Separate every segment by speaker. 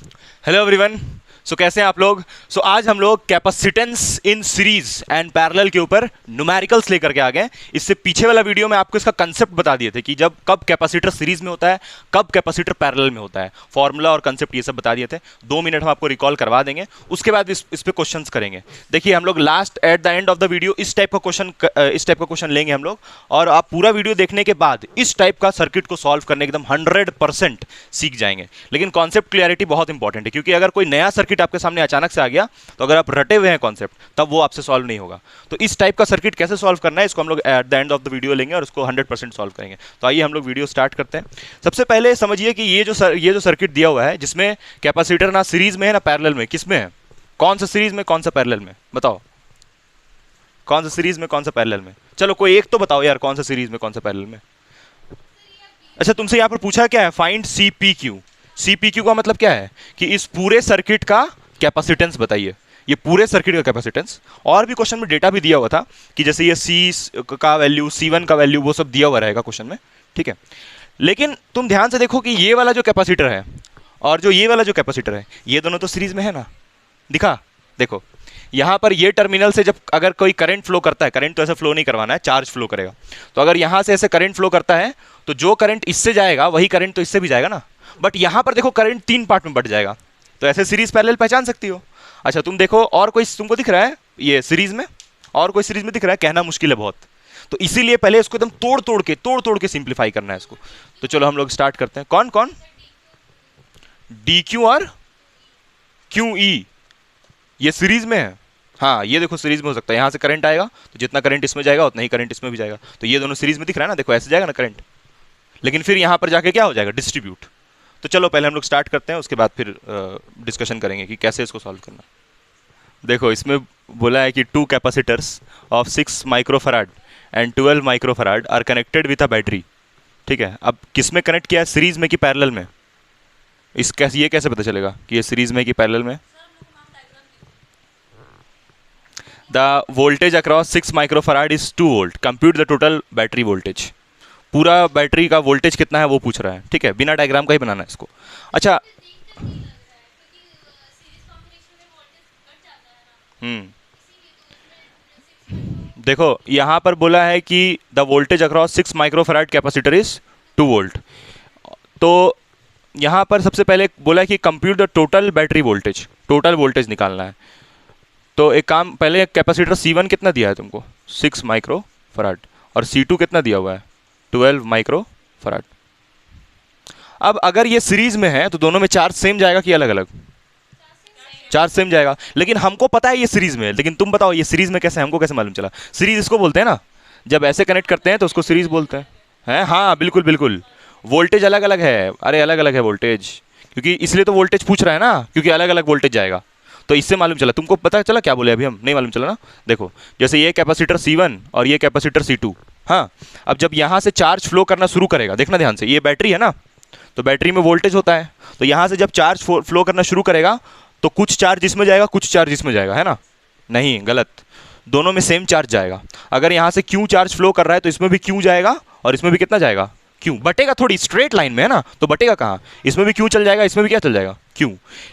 Speaker 1: Hello everyone. सो कैसे हैं आप लोग। आज हम लोग capacitance in series and parallel के ऊपर न्यूमेरिकल्स लेकर के आ गए। इससे पीछे वाला वीडियो में आपको इसका कंसेप्ट बता दिए थे कि जब कब कैपेसिटर सीरीज में होता है, कब कैपेसिटर पैरेलल में होता है, फॉर्मूला और कंसेप्ट ये सब बता दिए थे। 2 मिनट हम आपको रिकॉल करवा देंगे, उसके बाद इस पे क्वेश्चंस करेंगे। देखिए हम लोग last at the end of the video इस टाइप का क्वेश्चन लेंगे हम लोग, और आप पूरा वीडियो देखने के बाद इस टाइप का सर्किट को सॉल्व करने एकदम 100% सीख जाएंगे। लेकिन कॉन्सेप्ट क्लियरिटी बहुत इंपॉर्टेंट है, क्योंकि अगर कोई नया सर्किट आपके सामने अचानक से आ गया तो अगर आप रटे हुए हैं कॉन्सेप्ट, तब वो आपसे सॉल्व नहीं होगा। तो इस टाइप का सर्किट कैसे सॉल्व करना है, इसको हम लोग at the end of the video लेंगे और उसको 100% सॉल्व करेंगे। तो आइए हम लोग वीडियो स्टार्ट करते हैं। सबसे पहले समझिए कि ये जो सर्किट दिया हुआ है, जिसमें कैपेसिटर ना सीरीज में है ना पैरेलल में, किसमें है? कौन सा सीरीज में, कौन सा पैरेलल में, बताओ। कौन सा सीरीज में, कौन सा पैरेलल में? चलो कोई एक तो बताओ यार, कौन सा सीरीज में, कौन सा पैरेलल में। अच्छा, तुमसे यहां पर पूछा क्या है? Find CPQ। CPQ का मतलब क्या है कि इस पूरे सर्किट का कैपेसिटेंस बताइए। ये पूरे सर्किट का कैपेसिटेंस। और भी क्वेश्चन में डेटा भी दिया हुआ था कि जैसे ये C का वैल्यू, C1 का वैल्यू, वो सब दिया हुआ रहेगा क्वेश्चन में, ठीक है। लेकिन तुम ध्यान से देखो कि ये वाला जो कैपेसिटर है और जो ये वाला जो कैपेसिटर है, ये दोनों तो सीरीज में है ना। दिखा, देखो यहां पर ये टर्मिनल से जब अगर कोई करंट फ्लो करता है, करंट तो ऐसे फ्लो नहीं करवाना है, चार्ज फ्लो करेगा। तो अगर यहां से ऐसे करंट फ्लो करता है तो जो करंट इससे जाएगा वही करंट तो इससे भी जाएगा ना। बट यहां पर देखो करंट 3 पार्ट में बट जाएगा। तो ऐसे सीरीज पैरेलल पहचान सकती हो। अच्छा तुम देखो, और कोई तुमको दिख रहा है ये सीरीज में? और कोई सीरीज में दिख रहा है? कहना मुश्किल है बहुत। तो इसीलिए पहले इसको एकदम तोड़ तोड़ के सिंप्लीफाई करना है इसको। तो चलो हम लोग स्टार्ट करते हैं। कौन कौन? DQ और QE ये सीरीज में है। हाँ ये देखो सीरीज में हो सकता है, यहां से करंट आएगा तो जितना करंट इसमें जाएगा उतना ही करंट इसमें भी जाएगा। तो ये दोनों सीरीज में दिख रहा है ना, देखो ऐसे जाएगा ना करंट, लेकिन फिर यहां पर जाके क्या हो जाएगा? डिस्ट्रीब्यूट। तो चलो पहले हम लोग स्टार्ट करते हैं, उसके बाद फिर डिस्कशन करेंगे कि कैसे इसको सॉल्व करना। देखो इसमें बोला है कि 2 capacitors of 6 microfarad and 12 microfarad are connected with a battery. ठीक है, अब किस में कनेक्ट किया है, सीरीज में कि पैरेलल में? ये कैसे पता चलेगा कि ये सीरीज में कि पैरेलल में? The voltage across 6 microfarad is 2 volt. Compute the total battery voltage. पूरा बैटरी का वोल्टेज कितना है वो पूछ रहा है, ठीक है, बिना डायग्राम का ही बनाना है इसको। अच्छा, हम्म, देखो यहां पर बोला है कि the voltage across 6 microfarad capacitor is 2 volt. तो यहां पर सबसे पहले बोला है कि compute the total battery voltage, total voltage निकालना है। तो एक काम, पहले कैपेसिटर C1 कितना दिया है तुमको? 6 माइक्रोफराड। और C2 कितना दिया हुआ है? 12 माइक्रोफराड। अब अगर ये सीरीज में है तो दोनों में चार्ज सेम जाएगा कि अलग अलग? चार्ज सेम जाएगा। लेकिन हमको पता है ये सीरीज में है, लेकिन तुम बताओ ये सीरीज में कैसे, हमको कैसे मालूम चला? सीरीज इसको बोलते हैं ना, जब ऐसे कनेक्ट करते हैं तो उसको सीरीज बोलते हैं। हाँ बिल्कुल बिल्कुल, वोल्टेज अलग अलग है। अरे अलग अलग है वोल्टेज, क्योंकि इसलिए तो वोल्टेज पूछ रहा है ना, क्योंकि अलग अलग वोल्टेज जाएगा। तो इससे मालूम चला। तुमको पता चला क्या बोले अभी हम? नहीं मालूम चला ना। देखो जैसे ये कैपेसिटर C1 और ये कैपेसिटर C2। हाँ, अब जब यहाँ से चार्ज फ्लो करना शुरू करेगा, देखना ध्यान से, ये बैटरी है ना, तो बैटरी में वोल्टेज होता है। तो यहाँ से जब चार्ज फ्लो करना शुरू करेगा तो कुछ चार्ज इसमें जाएगा, कुछ चार्ज इसमें जाएगा, है ना? नहीं, गलत। दोनों में सेम चार्ज जाएगा। अगर यहाँ से Q चार्ज फ्लो कर रहा है तो इसमें भी Q जाएगा और इसमें भी कितना जाएगा? Q। बटेगा थोड़ी, स्ट्रेट लाइन में है ना, तो बटेगा कहाँ? इसमें भी Q चल जाएगा, इसमें भी क्या चल जाएगा? Q।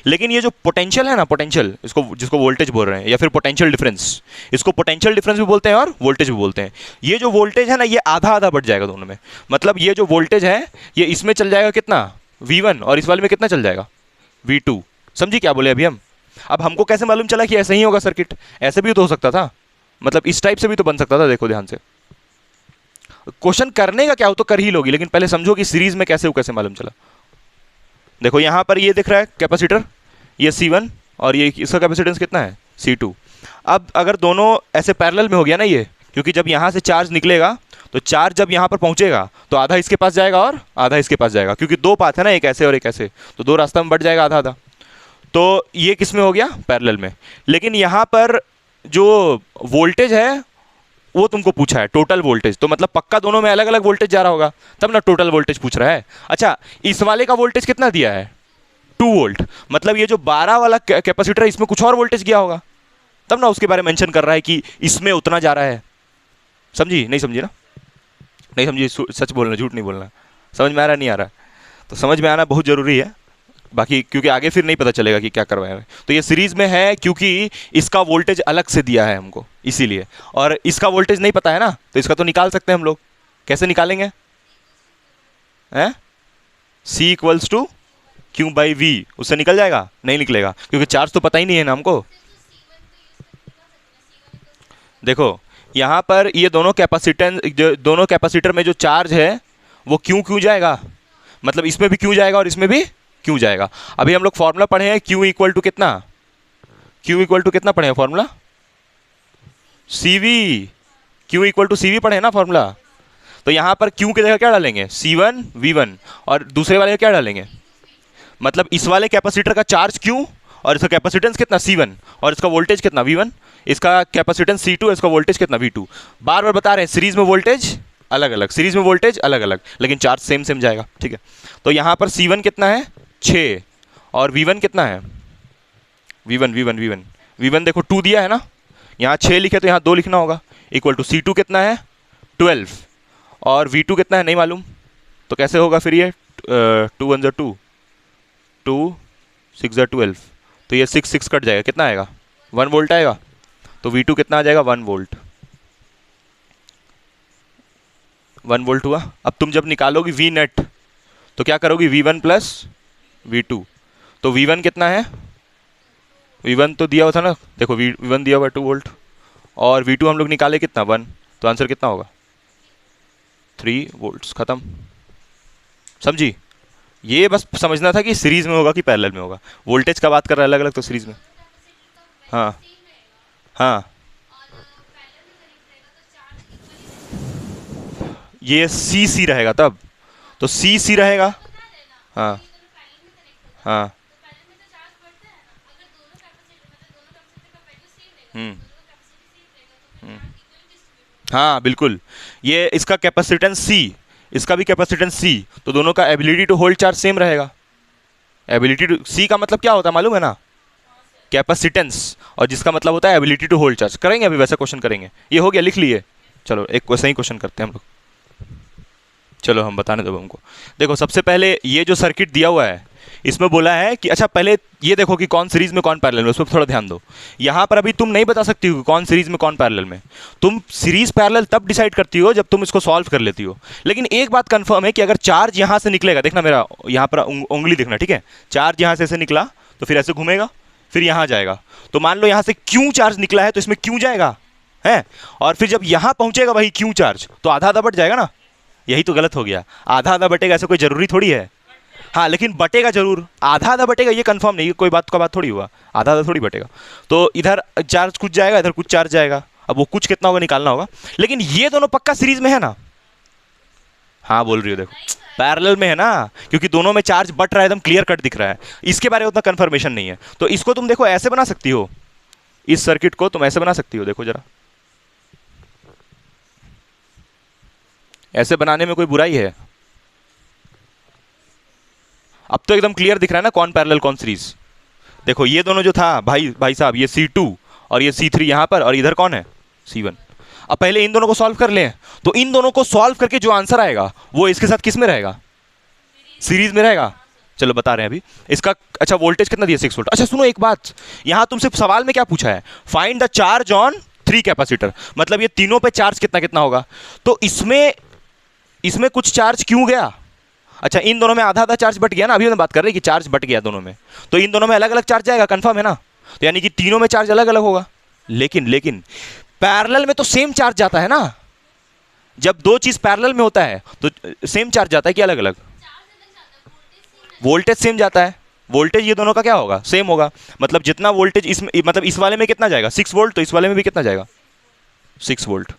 Speaker 1: लेकिन ये जो पोटेंशियल है ना, पोटेंशियल, इसको जिसको वोल्टेज बोल रहे हैं या फिर पोटेंशियल डिफरेंस, इसको पोटेंशियल डिफरेंस भी बोलते हैं और वोल्टेज भी बोलते हैं। ये जो वोल्टेज है ना, ये आधा आधा बढ़ जाएगा दोनों में। मतलब ये जो वोल्टेज है ये इसमें चल जाएगा कितना? V1, और इस वाले में कितना चल जाएगा? V2। समझी क्या बोले अभी हम? अब हमको कैसे मालूम चला कि ऐसे ही होगा सर्किट? ऐसे भी तो हो सकता था, मतलब इस टाइप से भी तो बन सकता था। देखो ध्यान से, क्वेश्चन करने का क्या हो तो कर ही लोगी, लेकिन पहले समझो कि सीरीज में कैसे हो, कैसे मालूम चला। देखो यहां पर ये दिख रहा है कैपेसिटर, ये C1, और ये इसका कैपेसिटेंस कितना है? C2। अब अगर दोनों ऐसे पैरेलल में हो गया ना ये, क्योंकि जब यहां से चार्ज निकलेगा तो चार्ज जब यहां पर पहुंचेगा तो आधा इसके पास जाएगा और आधा इसके पास जाएगा, क्योंकि 2 पाथ है ना, एक ऐसे और एक ऐसे, तो 2 रास्ता में बढ़ जाएगा आधा आधा। तो ये किस में हो गया? पैरेलल में। लेकिन यहां पर जो वोल्टेज है वो तुमको पूछा है टोटल वोल्टेज, तो मतलब पक्का दोनों में अलग अलग वोल्टेज जा रहा होगा, तब ना टोटल वोल्टेज पूछ रहा है। अच्छा, इस वाले का वोल्टेज कितना दिया है? 2 वोल्ट। मतलब ये जो 12 वाला कैपेसिटर है इसमें कुछ और वोल्टेज गया होगा, तब ना उसके बारे में मेंशन कर रहा है कि इसमें उतना जा रहा है। समझी? नहीं समझी ना? नहीं समझी, सच बोलना, झूठ नहीं बोलना। समझ में आ रहा नहीं आ रहा? तो समझ में आना बहुत जरूरी है। बाकी क्योंकि आगे फिर नहीं पता चलेगा कि क्या करवाया है। तो ये सीरीज में है क्योंकि इसका वोल्टेज अलग से दिया है हमको इसीलिए, और इसका वोल्टेज नहीं पता है ना, तो इसका तो निकाल सकते हैं हम लोग। कैसे निकालेंगे? हैं? C equals to Q by V, उससे निकल जाएगा? नहीं निकलेगा, क्योंकि चार्ज तो पता ही नहीं है ना हमको। देखो यहाँ पर ये दोनों कैपेसिटर में जो चार्ज है वो क्यों जाएगा, मतलब इसमें भी क्यों जाएगा और इसमें भी क्यों जाएगा। अभी हम लोग फॉर्मूला पढ़े हैं Q इक्वल टू कितना, Q इक्वल टू कितना पढ़े हैं formula? CV, Q equal to CV पढ़े हैं ना फॉर्मूला। तो यहाँ पर Q की जगह क्या डालेंगे? C1 V1, और दूसरे वाले का क्या डालेंगे? मतलब इस वाले कैपेसिटर का चार्ज Q और इसका कैपेसिटेंस कितना C1 और इसका वोल्टेज कितना V1, इसका कैपेसिटेंस C2, इसका वोल्टेज कितना V2। बार बार बता रहे हैं सीरीज में वोल्टेज अलग अलग, सीरीज में वोल्टेज अलग अलग, लेकिन चार्ज सेम सेम जाएगा, ठीक है। तो यहाँ पर C1 कितना है? 6, और V1 कितना है? V1 देखो 2 दिया है ना, यहाँ 6 लिखे तो यहाँ 2 लिखना होगा, इक्वल टू C2 कितना है? 12, और V2 कितना है नहीं मालूम, तो कैसे होगा फिर ये? 2 1 2, 2 6 12, तो ये 6 6 कट जाएगा, कितना आएगा? 1 वोल्ट आएगा। तो V2 कितना आ जाएगा? 1 वोल्ट, 1 वोल्ट हुआ। अब तुम जब निकालोगी V नेट तो क्या करोगी? V1 प्लस V2, तो V1 कितना है? V1 तो दिया हुआ था ना, देखो V1 दिया हुआ 2 वोल्ट, और V2 हम लोग निकाले कितना? 1, तो आंसर कितना होगा? 3 वोल्ट्स, खत्म। समझी? ये बस समझना था कि सीरीज में होगा कि पैरेलल में होगा। वोल्टेज का बात कर रहा है अलग अलग, तो सीरीज में। हाँ हाँ, ये C रहेगा तब, तो C रहेगा। हाँ हाँ, हम्म हाँ बिल्कुल, ये इसका कैपेसिटेंस C, इसका भी कैपेसिटेंस C, तो दोनों का ability to hold charge same रहेगा। एबिलिटी टू C का मतलब क्या होता है मालूम है ना? कैपेसिटेंस, और जिसका मतलब होता है एबिलिटी टू होल्ड चार्ज। करेंगे अभी वैसा क्वेश्चन करेंगे, ये हो गया लिख लिए। चलो एक वैसा ही क्वेश्चन करते हैं हम लोग, चलो हम बताने दो हमको। देखो सबसे पहले ये जो सर्किट दिया हुआ है इसमें बोला है कि, अच्छा पहले ये देखो कि कौन सीरीज में कौन पैरेलल में, उस पर थोड़ा ध्यान दो। यहाँ पर अभी तुम नहीं बता सकती हो कौन सीरीज में कौन पैरेलल में, तुम सीरीज पैरेलल तब डिसाइड करती हो जब तुम इसको सॉल्व कर लेती हो। लेकिन एक बात कंफर्म है कि अगर चार्ज यहाँ से निकलेगा, देखना मेरा यहाँ पर उंगली देखना, ठीक है, चार्ज यहाँ से ऐसे निकला तो फिर ऐसे घूमेगा, फिर यहाँ जाएगा। तो मान लो यहाँ से क्यों चार्ज निकला है तो इसमें क्यों जाएगा है, और फिर जब यहाँ पहुँचेगा वही क्यों चार्ज, तो आधा आधा बट जाएगा ना। यही तो गलत हो गया, आधा आधा बटेगा ऐसा कोई जरूरी थोड़ी है। हाँ लेकिन बटेगा जरूर, आधा आधा बटेगा ये कंफर्म नहीं, कोई बात का बात थोड़ी हुआ, आधा आधा थोड़ी बटेगा। तो इधर चार्ज कुछ जाएगा, इधर कुछ चार्ज जाएगा, अब वो कुछ कितना होगा निकालना होगा। लेकिन ये दोनों पक्का सीरीज में है ना? हाँ बोल रही हो, देखो पैरेलल में है ना, क्योंकि दोनों में चार्ज बट रहा है, एकदम क्लियर कट दिख रहा है। इसके बारे में उतना कंफर्मेशन नहीं है, तो इसको तुम देखो ऐसे बना सकती हो, इस सर्किट को तुम ऐसे बना सकती हो। देखो जरा, ऐसे बनाने में कोई बुराई है? अब तो एकदम क्लियर दिख रहा है ना कौन पैरेलल कौन सीरीज। देखो ये दोनों जो था भाई साहब, ये C2 और ये C3 यहाँ पर, और इधर कौन है? C1। अब पहले इन दोनों को सॉल्व कर लें, तो इन दोनों को सॉल्व करके जो आंसर आएगा वो इसके साथ किस में रहेगा? सीरीज में रहेगा। चलो बता रहे हैं अभी इसका। अच्छा वोल्टेज कितना दिया? 6 वोल्ट। अच्छा सुनो एक बात, यहाँ तुमसे सवाल में क्या पूछा है? Find the charge on 3 capacitor, मतलब ये तीनों पे चार्ज कितना कितना होगा। तो इसमें कुछ चार्ज क्यों गया? अच्छा इन दोनों में आधा आधा चार्ज बट गया ना, अभी हम बात कर रहे हैं कि चार्ज बट गया दोनों में, तो इन दोनों में अलग अलग चार्ज जाएगा, कंफर्म है ना? तो यानी कि तीनों में चार्ज अलग अलग होगा। लेकिन पैरेलल में तो सेम चार्ज जाता है ना, जब दो चीज पैरेलल में होता है तो सेम चार्ज जाता है कि अलग अलग? वोल्टेज सेम जाता है, वोल्टेज ये दोनों का क्या होगा? सेम होगा। मतलब जितना वोल्टेज इसमें, मतलब इस वाले में कितना जाएगा? 6 वोल्ट, तो इस वाले में भी कितना जाएगा? 6 वोल्ट।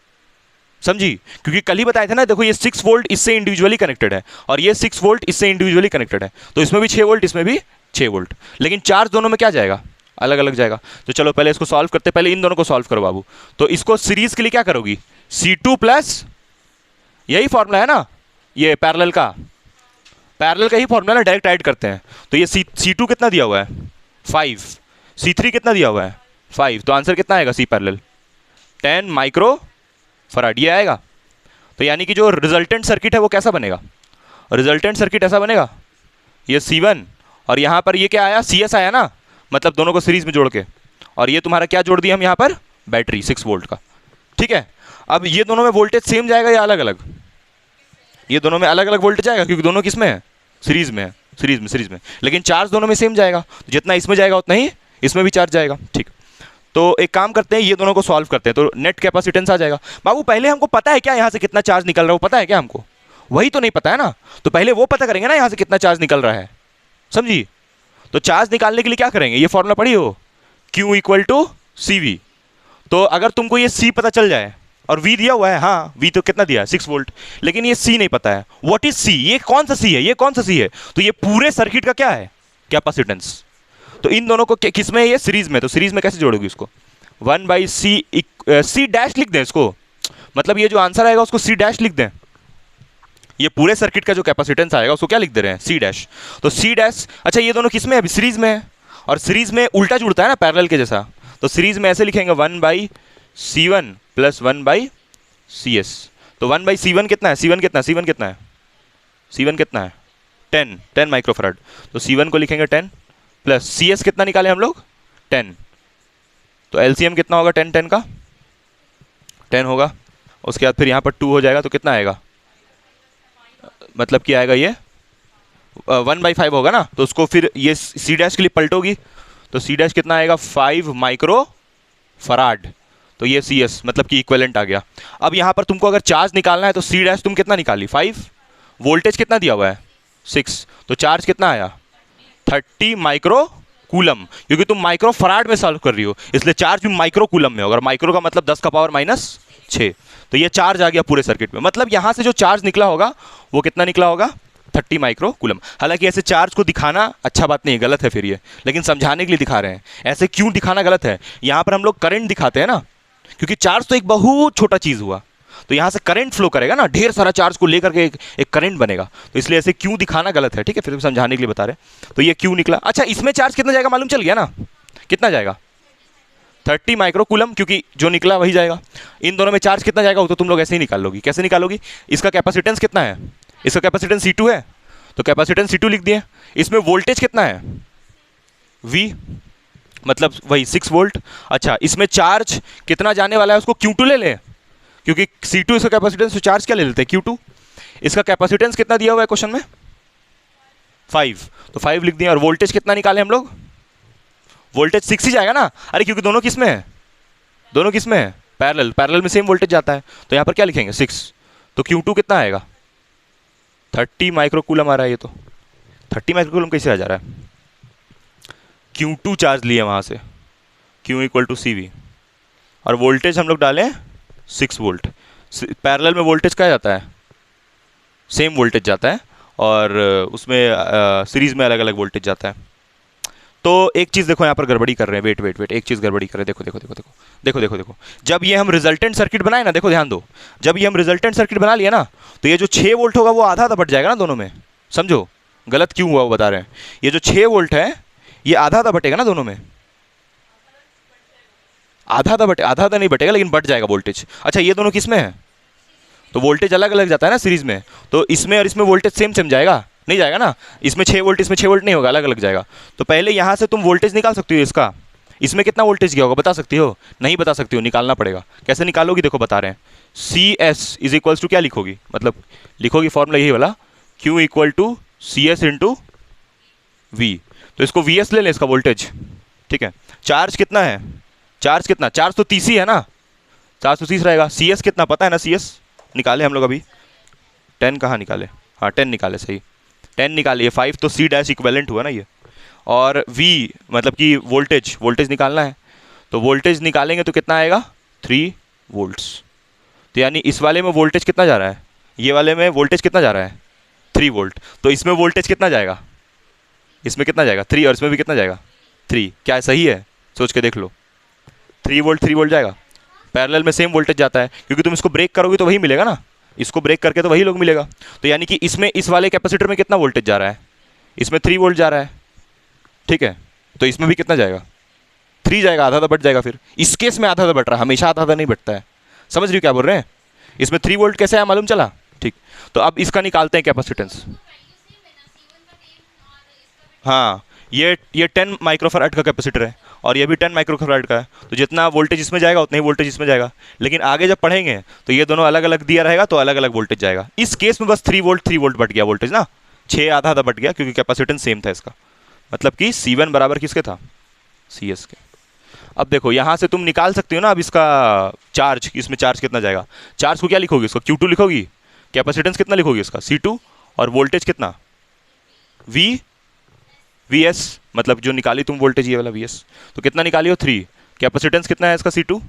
Speaker 1: समझी? क्योंकि कल ही बताए थे ना, देखो ये 6 वोल्ट इससे इंडिविजुअली कनेक्टेड है और ये 6 वोल्ट इससे इंडिविजुअली कनेक्टेड है, तो इसमें भी 6 वोल्ट, इसमें भी 6 वोल्ट, लेकिन चार्ज दोनों में क्या जाएगा? अलग अलग जाएगा। तो चलो पहले इसको सॉल्व करते, पहले इन दोनों को सॉल्व करो बाबू। तो इसको सीरीज के लिए क्या करोगी? C2 प्लस, यही फॉर्मूला है ना, ये पैरेलल का ही फॉर्मूला ना, डायरेक्ट ऐड करते हैं। तो ये C2 कितना दिया हुआ है? 5। C3 कितना दिया हुआ है? 5। तो आंसर कितना आएगा? C पैरेलल 10 माइक्रो फराड, ये आएगा। तो यानी कि जो रिजल्टेंट सर्किट है वो कैसा बनेगा? रिजल्टेंट सर्किट ऐसा बनेगा, ये C1 और यहाँ पर ये क्या आया, सी एस आया ना, मतलब दोनों को सीरीज में जोड़ के, और ये तुम्हारा क्या जोड़ दिया हम यहाँ पर, बैटरी 6 वोल्ट का। ठीक है, अब ये दोनों में वोल्टेज सेम जाएगा या अलग अलग? ये दोनों में अलग अलग वोल्टेज आएगा क्योंकि दोनों किस में है, सीरीज में है, सीरीज में, लेकिन चार्ज दोनों में सेम जाएगा, जितना इसमें जाएगा उतना ही इसमें भी चार्ज जाएगा। ठीक, तो एक काम करते हैं, ये दोनों को सॉल्व करते हैं, तो नेट कैपेसिटेंस आ जाएगा। बाबू पहले हमको पता है क्या यहाँ से कितना चार्ज निकल रहा है, वो पता है क्या हमको? वही तो नहीं पता है ना, तो पहले वो पता करेंगे ना यहाँ से कितना चार्ज निकल रहा है, समझी? तो चार्ज निकालने के लिए क्या करेंगे, ये फॉर्मूला पढ़ी हो, Q equal to C V. तो अगर तुमको ये C पता चल जाए और V दिया हुआ है, हाँ V तो कितना दिया है, 6 वोल्ट, लेकिन ये C नहीं पता है, व्हाट इज C, ये कौन सा C है, ये कौन सा C है, तो ये पूरे सर्किट का क्या है, कैपेसिटेंस। तो इन दोनों को किस में है, ये सीरीज में, तो सीरीज में कैसे जोड़ोगे इसको, 1/C, C डैश लिख दें इसको, मतलब ये जो आंसर आएगा उसको C डैश लिख दें, ये पूरे सर्किट का जो कैपेसिटेंस आएगा उसको क्या लिख दे रहे हैं, C डैश। तो C डैश, अच्छा ये दोनों किस में है, सीरीज में है, और सीरीज में उल्टा जुड़ता है ना पैरेलल के जैसा, तो सीरीज में ऐसे लिखेंगे 1/C1 प्लस 1/CS। तो 1/C1 कितना है, C1 कितना है, C1 कितना है, C1 कितना है 10 माइक्रोफैराड, तो C1 को लिखेंगे 10 प्लस CS कितना निकाले हम लोग 10, तो LCM कितना होगा 10 का 10 होगा, उसके बाद फिर यहाँ पर 2 हो जाएगा, तो कितना आएगा, मतलब क्या आएगा, ये 1/5 होगा ना, तो उसको फिर ये C डैश के लिए पलटोगी, तो C डैश कितना आएगा 5 माइक्रो फराड, तो ये CS मतलब कि इक्विवेलेंट आ गया। अब यहाँ पर तुमको अगर चार्ज निकालना है तो C डैश तुम कितना निकाली 5, वोल्टेज कितना दिया हुआ है 6, तो चार्ज कितना आया 30 माइक्रो कूलम, क्योंकि तुम माइक्रो फराड में सॉल्व कर रही हो इसलिए चार्ज भी माइक्रो कूलम में होगा, और माइक्रो का मतलब 10 का पावर -6, तो ये चार्ज आ गया पूरे सर्किट में, मतलब यहाँ से जो चार्ज निकला होगा वो कितना निकला होगा 30 माइक्रो कूलम। हालांकि ऐसे चार्ज को दिखाना अच्छा बात नहीं है, गलत है फिर ये, लेकिन समझाने के लिए दिखा रहे हैं, ऐसे क्यों दिखाना गलत है, यहाँ पर हम लोग करंट दिखाते हैं ना, क्योंकि चार्ज तो एक बहुत छोटा चीज़ हुआ, तो यहाँ से करंट फ्लो करेगा ना, ढेर सारा चार्ज को लेकर के एक करंट बनेगा, तो इसलिए ऐसे क्यों दिखाना गलत है, ठीक है, फिर समझाने के लिए बता रहे, तो ये क्यों निकला। अच्छा इसमें चार्ज कितना जाएगा मालूम चल गया ना, कितना जाएगा 30 माइक्रो कूलम, क्योंकि जो निकला वही जाएगा। इन दोनों में चार्ज कितना जाएगा वो तो तुम लोग ऐसे ही निकाल लोगी, कैसे निकालोगी, इसका कैपेसिटेंस कितना है, इसका कैपेसिटेंस C2 है, तो कैपेसिटेंस C2 लिख दिए, इसमें वोल्टेज कितना है V, मतलब वही 6 वोल्ट। अच्छा इसमें चार्ज कितना जाने वाला है उसको Q2 ले लें, क्योंकि C2 इसका कैपेसिटेंस, तो चार्ज क्या ले लेते हैं Q2, इसका कैपेसिटेंस कितना दिया हुआ है क्वेश्चन में 5, तो 5 लिख दिए, और वोल्टेज कितना निकाले हम लोग, वोल्टेज 6 ही जाएगा ना, अरे क्योंकि दोनों किस में है, दोनों किस में है पैरेलल में सेम वोल्टेज जाता है, तो यहाँ पर क्या लिखेंगे 6, तो Q2 कितना आएगा 30 माइक्रो कूलम आ रहा है, ये तो 30 माइक्रो कूलम कैसे आ जा रहा है, Q2 चार्ज लिए वहाँ से, Q इक्वल टू CV, और वोल्टेज हम लोग डालें 6 वोल्ट, पैरेलल में वोल्टेज क्या जाता है, सेम वोल्टेज जाता है, और उसमें सीरीज में अलग अलग वोल्टेज जाता है। तो एक चीज़ देखो यहाँ पर गड़बड़ी कर रहे हैं, वेट एक चीज़ गड़बड़ी कर रहे हैं, देखो, जब ये हम रिजल्टेंट सर्किट बनाए ना, देखो ध्यान दो, जब ये हम रिजल्टेंट सर्किट बना लिया ना, तो ये जो 6 वोल्ट होगा वो आधा बट जाएगा ना दोनों में, समझो गलत क्यों हुआ वो बता रहे हैं, ये जो 6 वोल्ट है ये आधा बटेगा ना दोनों में, आधा नहीं बटेगा लेकिन बढ़ जाएगा वोल्टेज। अच्छा ये दोनों किस में है, तो वोल्टेज अलग अलग जाता है ना सीरीज में, तो इसमें और इसमें वोल्टेज सेम जाएगा, नहीं जाएगा ना, इसमें 6 वोल्ट इसमें 6 वोल्ट नहीं होगा, अलग अलग जाएगा। तो पहले यहाँ से तुम वोल्टेज निकाल सकती हो इसका, इसमें कितना वोल्टेज गया होगा बता सकती हो, नहीं बता सकती हो, निकालना पड़ेगा, कैसे निकालोगी देखो बता रहे हैं, CS इज इक्वल्स टू क्या लिखोगी, मतलब लिखोगी फॉर्मूला यही वाला, Q equal to CS into V, तो इसको VS ले लें इसका वोल्टेज, ठीक है। चार्ज कितना है, चार्ज तो 30 ही है ना, चार्ज तो 30 रहेगा, CS कितना पता है ना, CS निकाले हम लोग अभी, 10 कहाँ निकाले, हाँ 10 निकाले, सही 10 निकालिए, 5 तो C डैश इक्विवेलेंट हुआ ना ये, और V मतलब कि वोल्टेज निकालना है, तो वोल्टेज निकालेंगे तो कितना आएगा 3 वोल्ट्स, तो यानी इस वाले में वोल्टेज कितना जा रहा है, ये वाले में वोल्टेज कितना जा रहा है 3 वोल्ट, तो इसमें वोल्टेज कितना जाएगा, इसमें कितना जाएगा 3, और इसमें भी कितना जाएगा 3, क्या सही है सोच के देख लो, 3 वोल्ट जाएगा, पैरेलल में सेम वोल्टेज जाता है, क्योंकि तुम इसको ब्रेक करोगे तो वही मिलेगा ना, इसको ब्रेक करके तो वही लोग मिलेगा, तो यानी कि इसमें इस वाले कैपेसिटर में कितना वोल्टेज जा रहा है, इसमें 3 वोल्ट जा रहा है, ठीक है, तो इसमें भी कितना जाएगा 3 जाएगा, आधा बट जाएगा, फिर इस केस में आधा बट रहा है, हमेशा आधा नहीं बटता है, समझ रही हो क्या बोल रहे हैं, इसमें 3 वोल्ट कैसे आया मालूम चला, ठीक, तो अब इसका निकालते हैं कैपेसिटेंस, हाँ, ये 10 माइक्रोफैराड का कैपेसिटर है और ये भी 10 माइक्रोफैराड का है, तो जितना वोल्टेज इसमें जाएगा उतना ही वोल्टेज इसमें जाएगा। लेकिन आगे जब पढ़ेंगे तो ये दोनों अलग अलग दिया रहेगा तो अलग अलग वोल्टेज जाएगा। इस केस में बस 3 वोल्ट बट गया वोल्टेज ना, 6 आधा आधा बट गया क्योंकि कैपेसिटेंस सेम था इसका। मतलब कि C1 बराबर किसके था, CS के। अब देखो यहाँ से तुम निकाल सकते हो ना अब इसका चार्ज, इसमें चार्ज कितना जाएगा। चार्ज को क्या लिखोगी, इसको Q2 लिखोगी, कैपेसिटेंस कितना लिखोगी इसका C2, और वोल्टेज कितना VS, मतलब जो निकाली तुम वोल्टेज ये वाला VS, तो कितना निकाली हो 3। कैपेसिटेंस कितना है इसका C2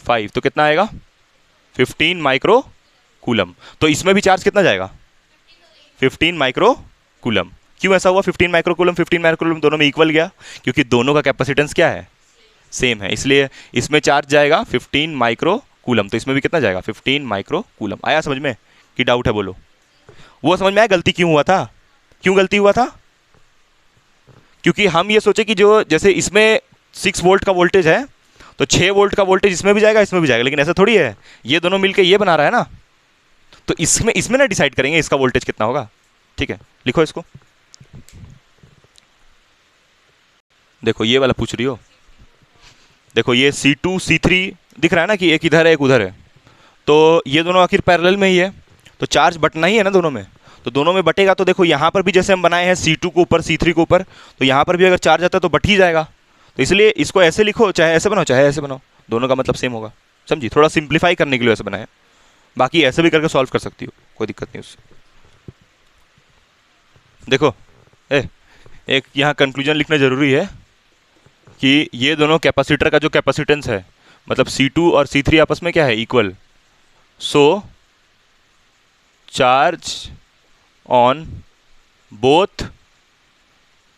Speaker 1: 5, तो कितना आएगा 15 माइक्रो कूलम। तो इसमें भी चार्ज कितना जाएगा 15 माइक्रो कूलम। क्यों ऐसा हुआ 15 माइक्रो कूलम 15 माइक्रो कूलम दोनों में इक्वल गया, क्योंकि दोनों का कैपेसिटेंस क्या है, सेम है, इसलिए इसमें चार्ज जाएगा 15 माइक्रो कूलम। तो इसमें भी कितना जाएगा 15 माइक्रो कूलम। आया समझ में कि डाउट है बोलो। वो समझ में आया गलती क्यों हुआ था, क्यों गलती हुआ था, क्योंकि हम ये सोचे कि जो जैसे इसमें 6 वोल्ट का वोल्टेज है तो 6 वोल्ट का वोल्टेज इसमें भी जाएगा इसमें भी जाएगा, लेकिन ऐसा थोड़ी है, ये दोनों मिलके ये बना रहा है ना, तो इसमें ना डिसाइड करेंगे इसका वोल्टेज कितना होगा। ठीक है, लिखो इसको। देखो ये वाला पूछ रही हो, देखो ये C2 C3 दिख रहा है ना कि एक इधर है एक उधर है, तो ये दोनों आखिर पैरेलल में ही है, तो चार्ज बटना ही है ना दोनों में, तो दोनों में बटेगा। तो देखो यहाँ पर भी जैसे हम बनाए हैं C2 को ऊपर C3 को ऊपर, तो यहाँ पर भी अगर चार्ज आता है तो बट ही जाएगा। तो इसलिए इसको ऐसे लिखो, चाहे ऐसे बनाओ चाहे ऐसे बनाओ, दोनों का मतलब सेम होगा। समझी, थोड़ा सिंप्लीफाई करने के लिए ऐसे बनाया, बाकी ऐसे भी करके सॉल्व कर सकती हो, कोई दिक्कत नहीं उससे। देखो एक यहाँ कंक्लूजन लिखना जरूरी है कि ये दोनों कैपेसिटर का जो कैपेसिटेंस है, मतलब C2 और C3 आपस में क्या है, इक्वल। So charge on both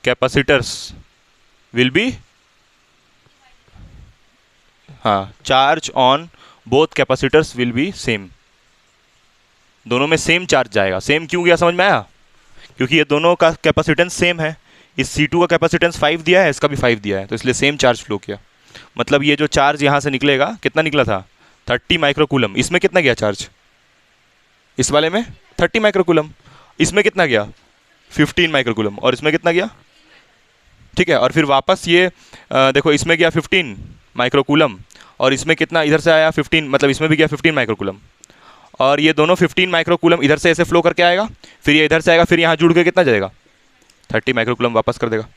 Speaker 1: capacitors will be, हाँ, charge on both capacitors will be same. दोनों में सेम चार्ज जाएगा। सेम क्यों गया समझ में आया, क्योंकि ये दोनों का कैपेसिटेंस सेम है। इस C2 का कैपेसिटेंस 5 दिया है, इसका भी 5 दिया है, तो इसलिए सेम चार्ज फ्लो किया। मतलब ये जो चार्ज यहाँ से निकलेगा, कितना निकला था 30 माइक्रोकूलम। इसमें कितना गया चार्ज, इस वाले में 30 माइक्रोकूलम, इसमें कितना गया 15 माइक्रोकूलम, और इसमें कितना गया, ठीक है। और फिर वापस ये देखो इसमें गया 15 माइक्रोकूलम, और इसमें कितना इधर से आया 15, मतलब इसमें भी गया 15 माइक्रोकूलम, और ये दोनों 15 माइक्रोकूलम इधर से ऐसे फ्लो करके आएगा, फिर ये इधर से आएगा, फिर यहाँ जुड़ के कितना जाएगा 30 माइक्रोकूलम वापस कर देगा।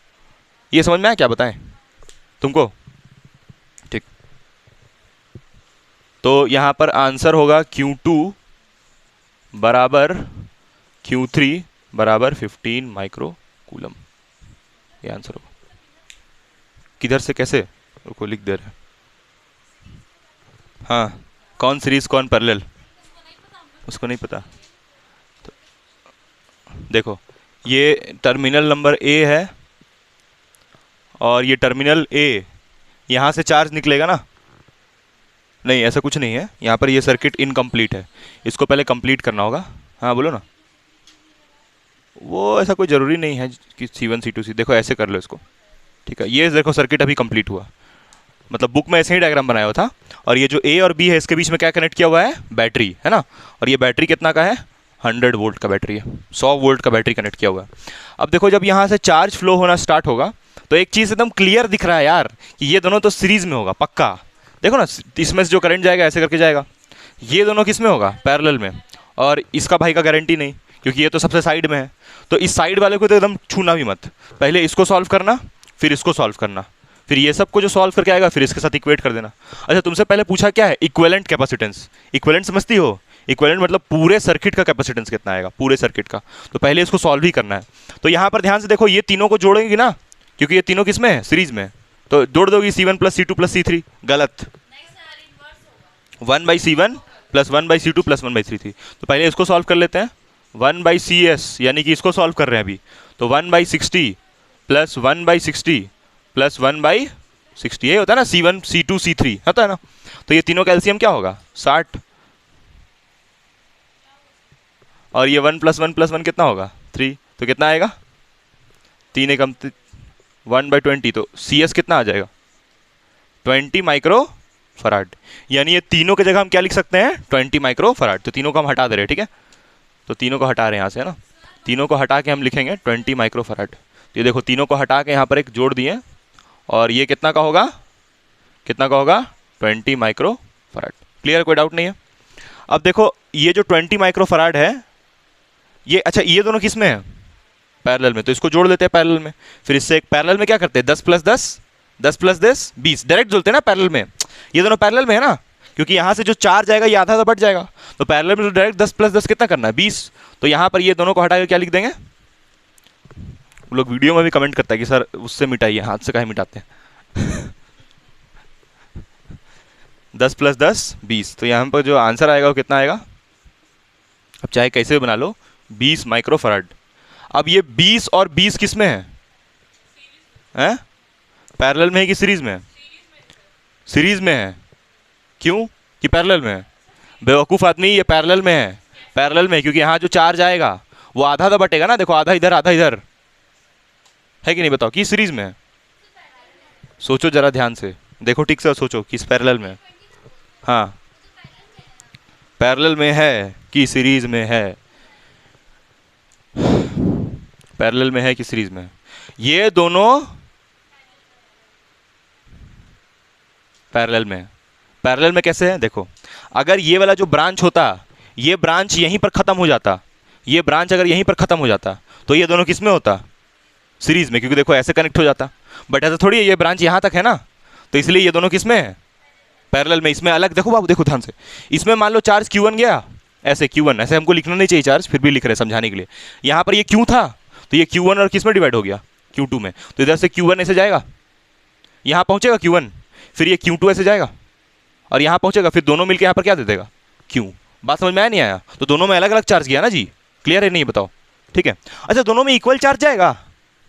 Speaker 1: ये समझ में आया क्या बताएं तुमको, ठीक। तो यहाँ पर आंसर होगा Q2 बराबर Q3 बराबर 15 माइक्रोकूलम, ये आंसर होगा। किधर से कैसे, रुको लिख दे रहे हैं। हाँ, कौन सीरीज कौन पैरेलल, उसको नहीं पता। तो देखो ये टर्मिनल नंबर A है और ये टर्मिनल A, यहाँ से चार्ज निकलेगा ना, नहीं ऐसा कुछ नहीं है, यहाँ पर ये सर्किट इनकम्प्लीट है, इसको पहले कंप्लीट करना होगा। हाँ बोलो ना, वो ऐसा कोई ज़रूरी नहीं है कि C1 C2 C, देखो ऐसे कर लो इसको, ठीक है। ये देखो सर्किट अभी कंप्लीट हुआ, मतलब बुक में ऐसे ही डायग्राम बनाया हुआ था, और ये जो A और B है इसके बीच में क्या कनेक्ट किया हुआ है, बैटरी है ना, और ये बैटरी कितना का है 100 वोल्ट का बैटरी है, 100 वोल्ट का बैटरी कनेक्ट किया हुआ है। अब देखो जब यहाँ से चार्ज फ्लो होना स्टार्ट होगा तो एक चीज़ एकदम क्लियर दिख रहा है यार कि ये दोनों तो सीरीज में होगा पक्का। देखो ना, इसमें से जो करंट जाएगा ऐसे करके जाएगा, ये दोनों किस में होगा, पैरेलल में, और इसका भाई का गारंटी नहीं क्योंकि ये तो सबसे साइड में है। तो इस साइड वाले को तो एकदम छूना भी मत, पहले इसको सॉल्व करना फिर इसको सॉल्व करना, फिर ये सब को जो सॉल्व करके आएगा फिर इसके साथ इक्वेट कर देना। अच्छा तुमसे पहले पूछा क्या है, इक्विवेलेंट कैपेसिटेंस। इक्विवेलेंट समझती हो, इक्विवेलेंट मतलब पूरे सर्किट का कैपेसिटेंस कितना आएगा, पूरे सर्किट का, तो पहले इसको सॉल्व ही करना है। तो यहाँ पर ध्यान से देखो, ये तीनों को जोड़ेंगे ना, क्योंकि ये तीनों किसमें है, सीरीज में, तो जोड़ दोगी C1 plus C2 plus C3, गलत, 1/C1 plus 1/C2 plus 1/C3। तो पहले इसको सॉल्व कर लेते हैं, 1/CS यानी कि इसको सॉल्व कर रहे हैं अभी, तो 1/60 प्लस 1/60 प्लस 1/60, ये होता है ना C1 C2 C3 होता है ना। तो ये तीनों का एलसीएम क्या होगा 60, और ये 1 प्लस 1 प्लस 1 कितना होगा 3, तो कितना आएगा 3 एकम 1/20, तो CS कितना आ जाएगा 20 माइक्रो फराड। यानी ये तीनों की जगह हम क्या लिख सकते हैं 20 माइक्रो फराड। तो तीनों को हम हटा दे रहे हैं, ठीक है, तो तीनों को हटा रहे हैं यहाँ से, है ना, तीनों को हटा के हम लिखेंगे 20 माइक्रो फराड। तो ये देखो तीनों को हटा के यहाँ पर एक जोड़ दिए, और ये कितना का होगा, कितना का होगा, 20 माइक्रो फराड। क्लियर, कोई डाउट नहीं है। अब देखो ये जो 20 माइक्रो फराड है ये, अच्छा ये दोनों किस में है, पैरेलल में, तो इसको जोड़ देते हैं पैरेलल में। फिर इससे एक पैरेलल में क्या करते हैं, 10 प्लस 10, 10 प्लस 10 20, डायरेक्ट जोड़ते हैं ना पैरेलल में। ये दोनों पैरेलल में है ना, क्योंकि यहाँ से जो चार्ज आएगा ये आधा आधा बढ़ जाएगा, तो पैरेलल में तो डायरेक्ट 10 प्लस 10 कितना करना है, 20। तो यहाँ पर ये दोनों को हटा के क्या लिख देंगे, वो लोग वीडियो में भी कमेंट करता है कि सर उससे मिटाइए, हाथ से काहे मिटाते हैं 10 प्लस 10 20, तो यहाँ पर जो आंसर आएगा वो कितना आएगा, अब चाहे कैसे भी बना लो, 20 माइक्रो फराड। अब ये 20 और 20 किस में है, पैरेलल में है कि सीरीज में है, सीरीज में है। क्यों कि पैरेलल में है, बेवकूफ़ आदमी, ये पैरेलल में है, पैरेलल में, क्योंकि यहाँ जो चार्ज आएगा वो आधा आधा बटेगा ना, देखो आधा इधर आधा इधर, है कि नहीं, बताओ कि सीरीज में है। सोचो जरा ध्यान से, देखो ठीक से सोचो किस पैरेलल में है, हाँ पैरेलल में है कि सीरीज में है, पैरेलल में है कि सीरीज में है। ये दोनों पैरेलल में है। पैरेलल में कैसे है, देखो अगर ये वाला जो ब्रांच होता, ये ब्रांच यहीं पर ख़त्म हो जाता, ये ब्रांच अगर यहीं पर ख़त्म हो जाता, तो ये दोनों किस में होता, सीरीज में, क्योंकि देखो ऐसे कनेक्ट हो जाता। बट ऐसा थोड़ी है, ये ब्रांच यहाँ तक है ना, तो इसलिए ये दोनों किस में है, पैरेलल में। इसमें अलग, देखो बाबू देखो ध्यान से, इसमें मान लो चार्ज Q1 गया, ऐसे Q1, ऐसे हमको लिखना नहीं चाहिए चार्ज, फिर भी लिख रहे हैं समझाने के लिए। यहाँ पर ये Q था, तो ये Q1 और किस में डिवाइड हो गया, Q2 में, तो इधर से Q1 ऐसे जाएगा, यहाँ पहुँचेगा Q1, फिर ये Q2 ऐसे जाएगा और यहाँ पहुँचेगा, फिर दोनों मिलकर यहाँ पर क्या दे देगा, Q। बात समझ में आया नहीं आया, तो दोनों में अलग अलग चार्ज गया ना जी, क्लियर है नहीं बताओ, ठीक है। अच्छा दोनों में इक्वल चार्ज जाएगा,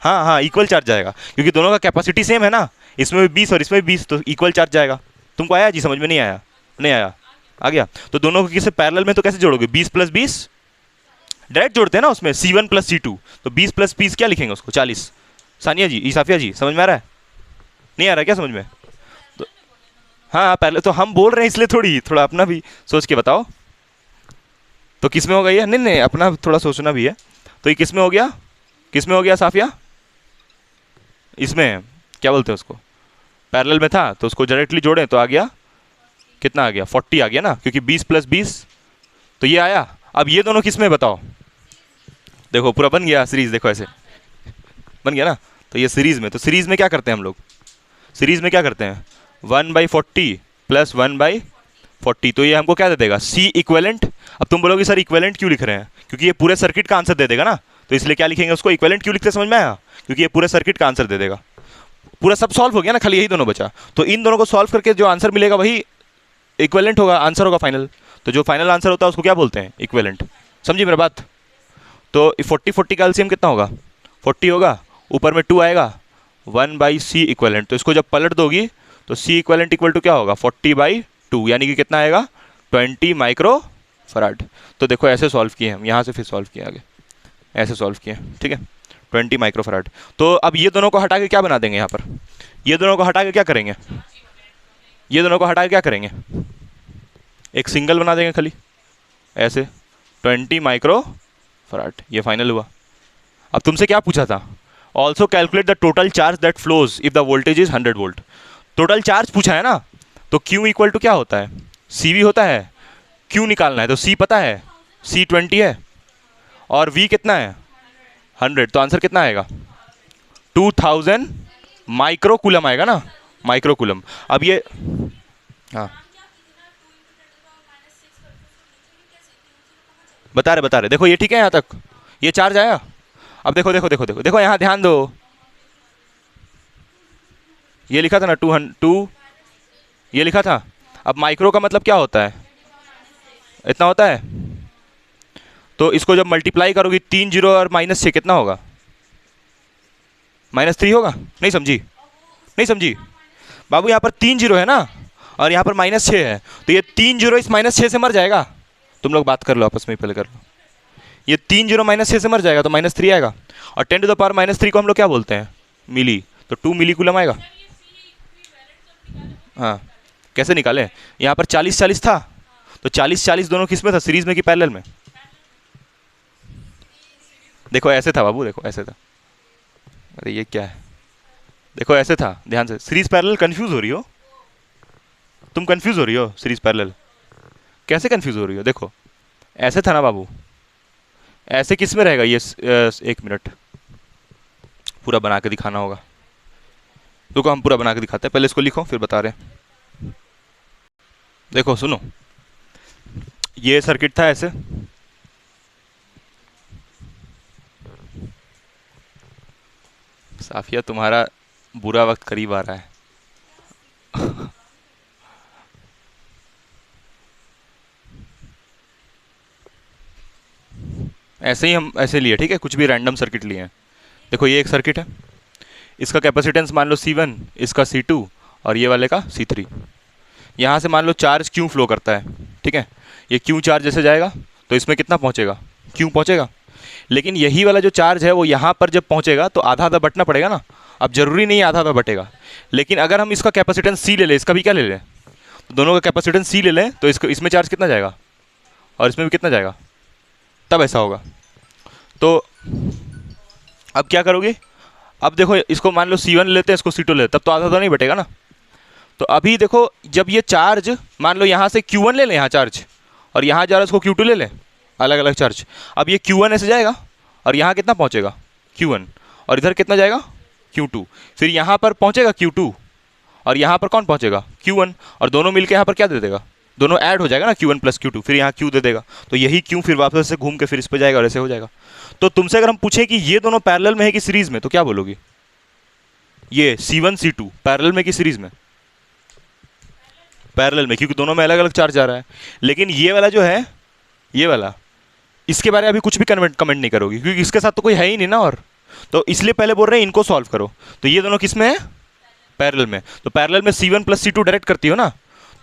Speaker 1: हाँ हाँ इक्वल चार्ज जाएगा, क्योंकि दोनों का कैपेसिटी सेम है ना, इसमें भी 20 और इसमें भी 20, तो इक्वल चार्ज जाएगा। तुमको आया जी, समझ में नहीं आया, नहीं आया, आ गया। तो दोनों को किसे पैरेलल में तो कैसे जोड़ोगे, 20 प्लस 20 डायरेक्ट जोड़ते हैं ना उसमें, C1 प्लस C2, तो 20 प्लस 20 क्या लिखेंगे उसको, 40। सानिया जी, ईसाफिया जी, समझ में आ रहा है, नहीं आ रहा क्या समझ में, तो हाँ पहले तो हम बोल रहे हैं इसलिए थोड़ा अपना भी सोच के बताओ, तो किस में हो गई है, नहीं नहीं अपना थोड़ा सोचना भी है। तो ये किस में हो गया, किस में हो गया साफिया, इसमें क्या बोलते हैं उसको, पैरेलल में था, तो उसको डायरेक्टली जोड़ें तो आ गया, कितना आ गया, 40 आ गया ना, क्योंकि 20 प्लस 20 तो ये आया। अब ये दोनों किस में बताओ, देखो पूरा बन गया सीरीज, देखो ऐसे बन गया ना, तो ये सीरीज में, तो सीरीज में क्या करते हैं हम लोग, सीरीज में क्या करते हैं, 1/40 प्लस 1/40, तो ये हमको क्या दे देगा, C इक्वेलेंट। अब तुम बोलोगे सर इक्वेलेंट क्यों लिख रहे हैं, क्योंकि ये पूरे सर्किट का आंसर दे देगा ना, तो इसलिए क्या लिखेंगे उसको, इक्वेलेंट क्यों लिखते, समझ में आया, क्योंकि ये पूरे सर्किट का आंसर दे देगा। पूरा सब सॉल्व हो गया ना, खाली यही दोनों बचा, तो इन दोनों को सॉल्व करके जो आंसर मिलेगा वही इक्वेलेंट होगा, आंसर होगा फाइनल। तो जो फाइनल आंसर होता है उसको क्या बोलते हैं, इक्वेलेंट। समझिए मेरा बात। तो 40 का एलसीएम कितना होगा, 40 होगा, ऊपर में 2 आएगा, 1/C इक्वेलेंट। तो इसको जब पलट दोगी तो C इक्वेलेंट इक्वल टू क्या होगा, 40/2, यानी कि कितना आएगा, 20 माइक्रो फराड। तो देखो ऐसे सॉल्व किए हम, यहाँ से फिर सॉल्व किए आगे, ऐसे सॉल्व किए, ठीक है, 20 माइक्रो फराड। तो अब ये दोनों को हटा के क्या बना देंगे, यहाँ पर ये दोनों को हटा के क्या करेंगे, ये दोनों को हटा के क्या करेंगे, एक सिंगल बना देंगे खाली ऐसे, 20 माइक्रो फराड, ये फाइनल हुआ। अब तुमसे क्या पूछा था, also calculate the total charge that flows if the voltage is 100 volt. Total charge पूछा है ना, तो Q इक्वल टू क्या होता है, CV होता है, Q निकालना है, तो C पता है, C 20 है और V कितना है 100, तो आंसर कितना आएगा 2000 माइक्रो कूलम आएगा ना, माइक्रो कूलम। अब ये हाँ बता रहे देखो ये ठीक है, यहाँ तक ये चार्ज आया। अब देखो देखो देखो देखो देखो यहाँ ध्यान दो, ये लिखा था ना 2, ये लिखा था। अब माइक्रो का मतलब क्या होता है, इतना होता है, तो इसको जब मल्टीप्लाई करोगी 3 0 और -6 कितना होगा, -3 होगा। नहीं समझी, नहीं समझी बाबू, यहाँ पर 3 0 है ना और यहाँ पर -6 है, तो ये 3 0 इस -6 से मर जाएगा। तुम लोग बात कर लो आपस में, पहले कर लो, ये 3 0 -6 से मर जाएगा तो -3 आएगा, और 10 to the power -3 को हम लोग क्या बोलते हैं, मिली, तो 2 मिली कूलम आएगा। हाँ कैसे निकालें, यहाँ पर 40-40 था, तो 40-40 दोनों किस में था, सीरीज में कि पैरेलल में, देखो ऐसे था बाबू, देखो ऐसे था, अरे ये क्या है, देखो ऐसे था, ध्यान से, सीरीज पैरेलल कंफ्यूज हो रही हो तुम, कंफ्यूज हो रही हो सीरीज पैरेलल, कैसे कंफ्यूज हो रही हो, देखो ऐसे था ना बाबू, ऐसे किस में रहेगा ये, एक मिनट, पूरा बना के दिखाना होगा, रुको हम पूरा बना के दिखाते हैं, पहले इसको लिखो फिर बता रहे हैं। देखो सुनो, ये सर्किट था ऐसे, साफिया तुम्हारा बुरा वक्त करीब आ रहा है। ऐसे ही हम ऐसे लिए, ठीक है, कुछ भी रैंडम सर्किट लिए हैं। देखो ये एक सर्किट है, इसका कैपेसिटेंस मान लो C1, इसका C2 और ये वाले का C3। यहाँ से मान लो चार्ज क्यू फ्लो करता है, ठीक है, ये क्यू चार्ज जैसे जाएगा तो इसमें कितना पहुँचेगा, क्यू पहुँचेगा। लेकिन यही वाला जो चार्ज है वो यहाँ पर जब पहुँचेगा तो आधा आधा बटना पड़ेगा ना। अब जरूरी नहीं आधा आधा बटेगा, लेकिन अगर हम इसका कैपेसिटेंस सी ले लें, इसका भी क्या ले लें, तो दोनों का कैपेसिटेंस सी ले लें, तो इसको इसमें चार्ज कितना जाएगा और इसमें भी कितना जाएगा, तब ऐसा होगा। तो अब क्या करोगे, अब देखो इसको मान लो C1 लेते हैं, इसको C2 लेते हैं, तब तो आधा आधा नहीं बटेगा ना। तो अभी देखो जब ये चार्ज मान लो यहाँ से Q1 ले लें यहाँ चार्ज, और यहाँ जा रहा है उसको Q2 ले लें, अलग अलग चार्ज। अब ये Q1 ऐसे जाएगा और यहाँ कितना पहुँचेगा Q1, और इधर कितना जाएगा Q2, फिर यहाँ पर पहुँचेगा Q2 और यहाँ पर कौन पहुँचेगा Q1, और दोनों मिलके यहाँ पर क्या दे देगा, दोनों ऐड हो जाएगा ना, Q1 प्लस Q2, फिर यहाँ Q दे देगा, तो यही Q फिर वापस से घूम के फिर इस पर जाएगा और ऐसे हो जाएगा। तो तुमसे अगर हम पूछें कि ये दोनों पैरेलल में है कि सीरीज में, तो क्या बोलोगी, ये C1 C2 पैरेलल में कि सीरीज में, पैरेलल में, क्योंकि दोनों में अलग अलग चार्ज आ रहा है। लेकिन ये वाला जो है, ये वाला, इसके बारे में अभी कुछ भी कमेंट नहीं करोगी, क्योंकि इसके साथ तो कोई है ही नहीं ना, और तो इसलिए पहले बोल रहे हैं इनको सॉल्व करो। तो ये दोनों किस में है, पैरेलल में, तो पैरेलल में C1 प्लस C2 डायरेक्ट करती हो ना,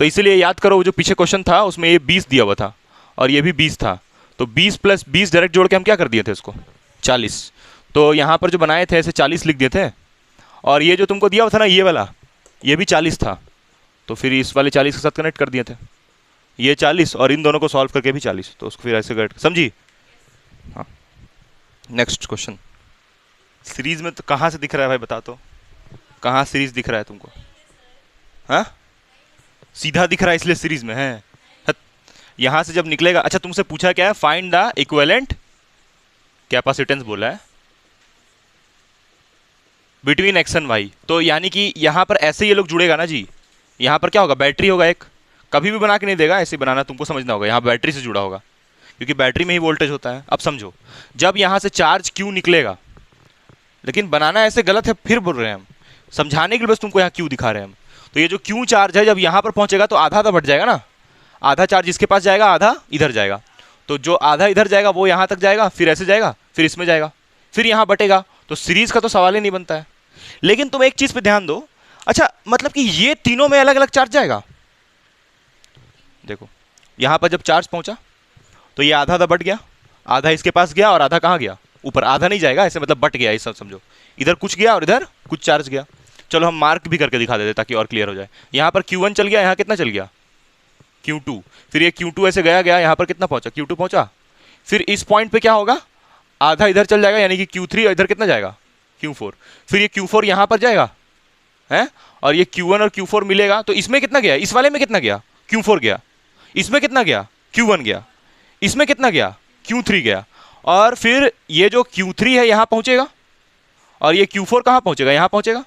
Speaker 1: तो इसीलिए याद करो जो पीछे क्वेश्चन था उसमें ये 20 दिया हुआ था और ये भी 20 था, तो 20 प्लस 20 डायरेक्ट जोड़ के हम क्या कर दिए थे इसको 40, तो यहाँ पर जो बनाए थे ऐसे 40 लिख दिए थे, और ये जो तुमको दिया हुआ था ना ये वाला, ये भी 40 था, तो फिर इस वाले 40 के साथ कनेक्ट कर दिए थे, ये 40 और इन दोनों को सॉल्व करके भी 40, तो उसको फिर ऐसे कनेक्ट, समझी। हाँ नेक्स्ट क्वेश्चन, सीरीज में तो कहाँ से दिख रहा है भाई बता, तो कहाँ सीरीज दिख रहा है तुमको, हाँ सीधा दिख रहा है इसलिए सीरीज में है, यहां से जब निकलेगा। अच्छा तुमसे पूछा क्या है, फाइंड द इक्विवेलेंट कैपेसिटेंस बोला है बिटवीन एक्स एंड वाई, तो यानी कि यहां पर ऐसे ये लोग जुड़ेगा ना जी, यहां पर क्या होगा, बैटरी होगा एक, कभी भी बना के नहीं देगा, ऐसे बनाना तुमको समझना होगा, यहां बैटरी से जुड़ा होगा क्योंकि बैटरी में ही वोल्टेज होता है। अब समझो जब यहां से चार्ज क्यू निकलेगा, लेकिन बनाना ऐसे गलत है, फिर बोल रहे हैं हम समझाने के लिए, बस तुमको यहाँ क्यू दिखा रहे हैं हम। तो ये जो क्यू चार्ज है जब यहाँ पर पहुँचेगा तो आधा आधा बढ़ जाएगा ना, आधा चार्ज इसके पास जाएगा, आधा इधर जाएगा, तो जो आधा इधर जाएगा वो यहाँ तक जाएगा, फिर ऐसे जाएगा, फिर इसमें जाएगा, फिर यहाँ बटेगा, तो सीरीज का तो सवाल ही नहीं बनता है। लेकिन तुम एक चीज पे ध्यान दो, अच्छा मतलब कि ये तीनों में अलग अलग चार्ज जाएगा, देखो यहाँ पर जब चार्ज पहुँचा तो ये आधा आधा बट गया, आधा इसके पास गया और आधा कहाँ गया ऊपर, आधा नहीं जाएगा ऐसे, मतलब बट गया, ये सब समझो, इधर कुछ गया और इधर कुछ चार्ज गया। चलो हम मार्क भी करके दिखा देते ताकि और क्लियर हो जाए। यहाँ पर Q1 चल गया, यहाँ कितना चल गया Q2, फिर ये Q2 ऐसे गया गया, यहाँ पर कितना पहुंचा Q2 पहुंचा, फिर इस पॉइंट पे क्या होगा, आधा इधर चल जाएगा यानी कि Q3, और इधर कितना जाएगा Q4, फिर ये Q4 यहाँ पर जाएगा है, और ये Q1 और Q4 मिलेगा, तो इसमें कितना गया, इस वाले में कितना गया Q4 गया, इसमें कितना गया Q1 गया, इसमें कितना गया Q3 गया, और फिर ये जो Q3 है यहाँ पहुंचेगा और ये Q4 कहाँ पहुंचेगा, यहाँ पहुंचेगा,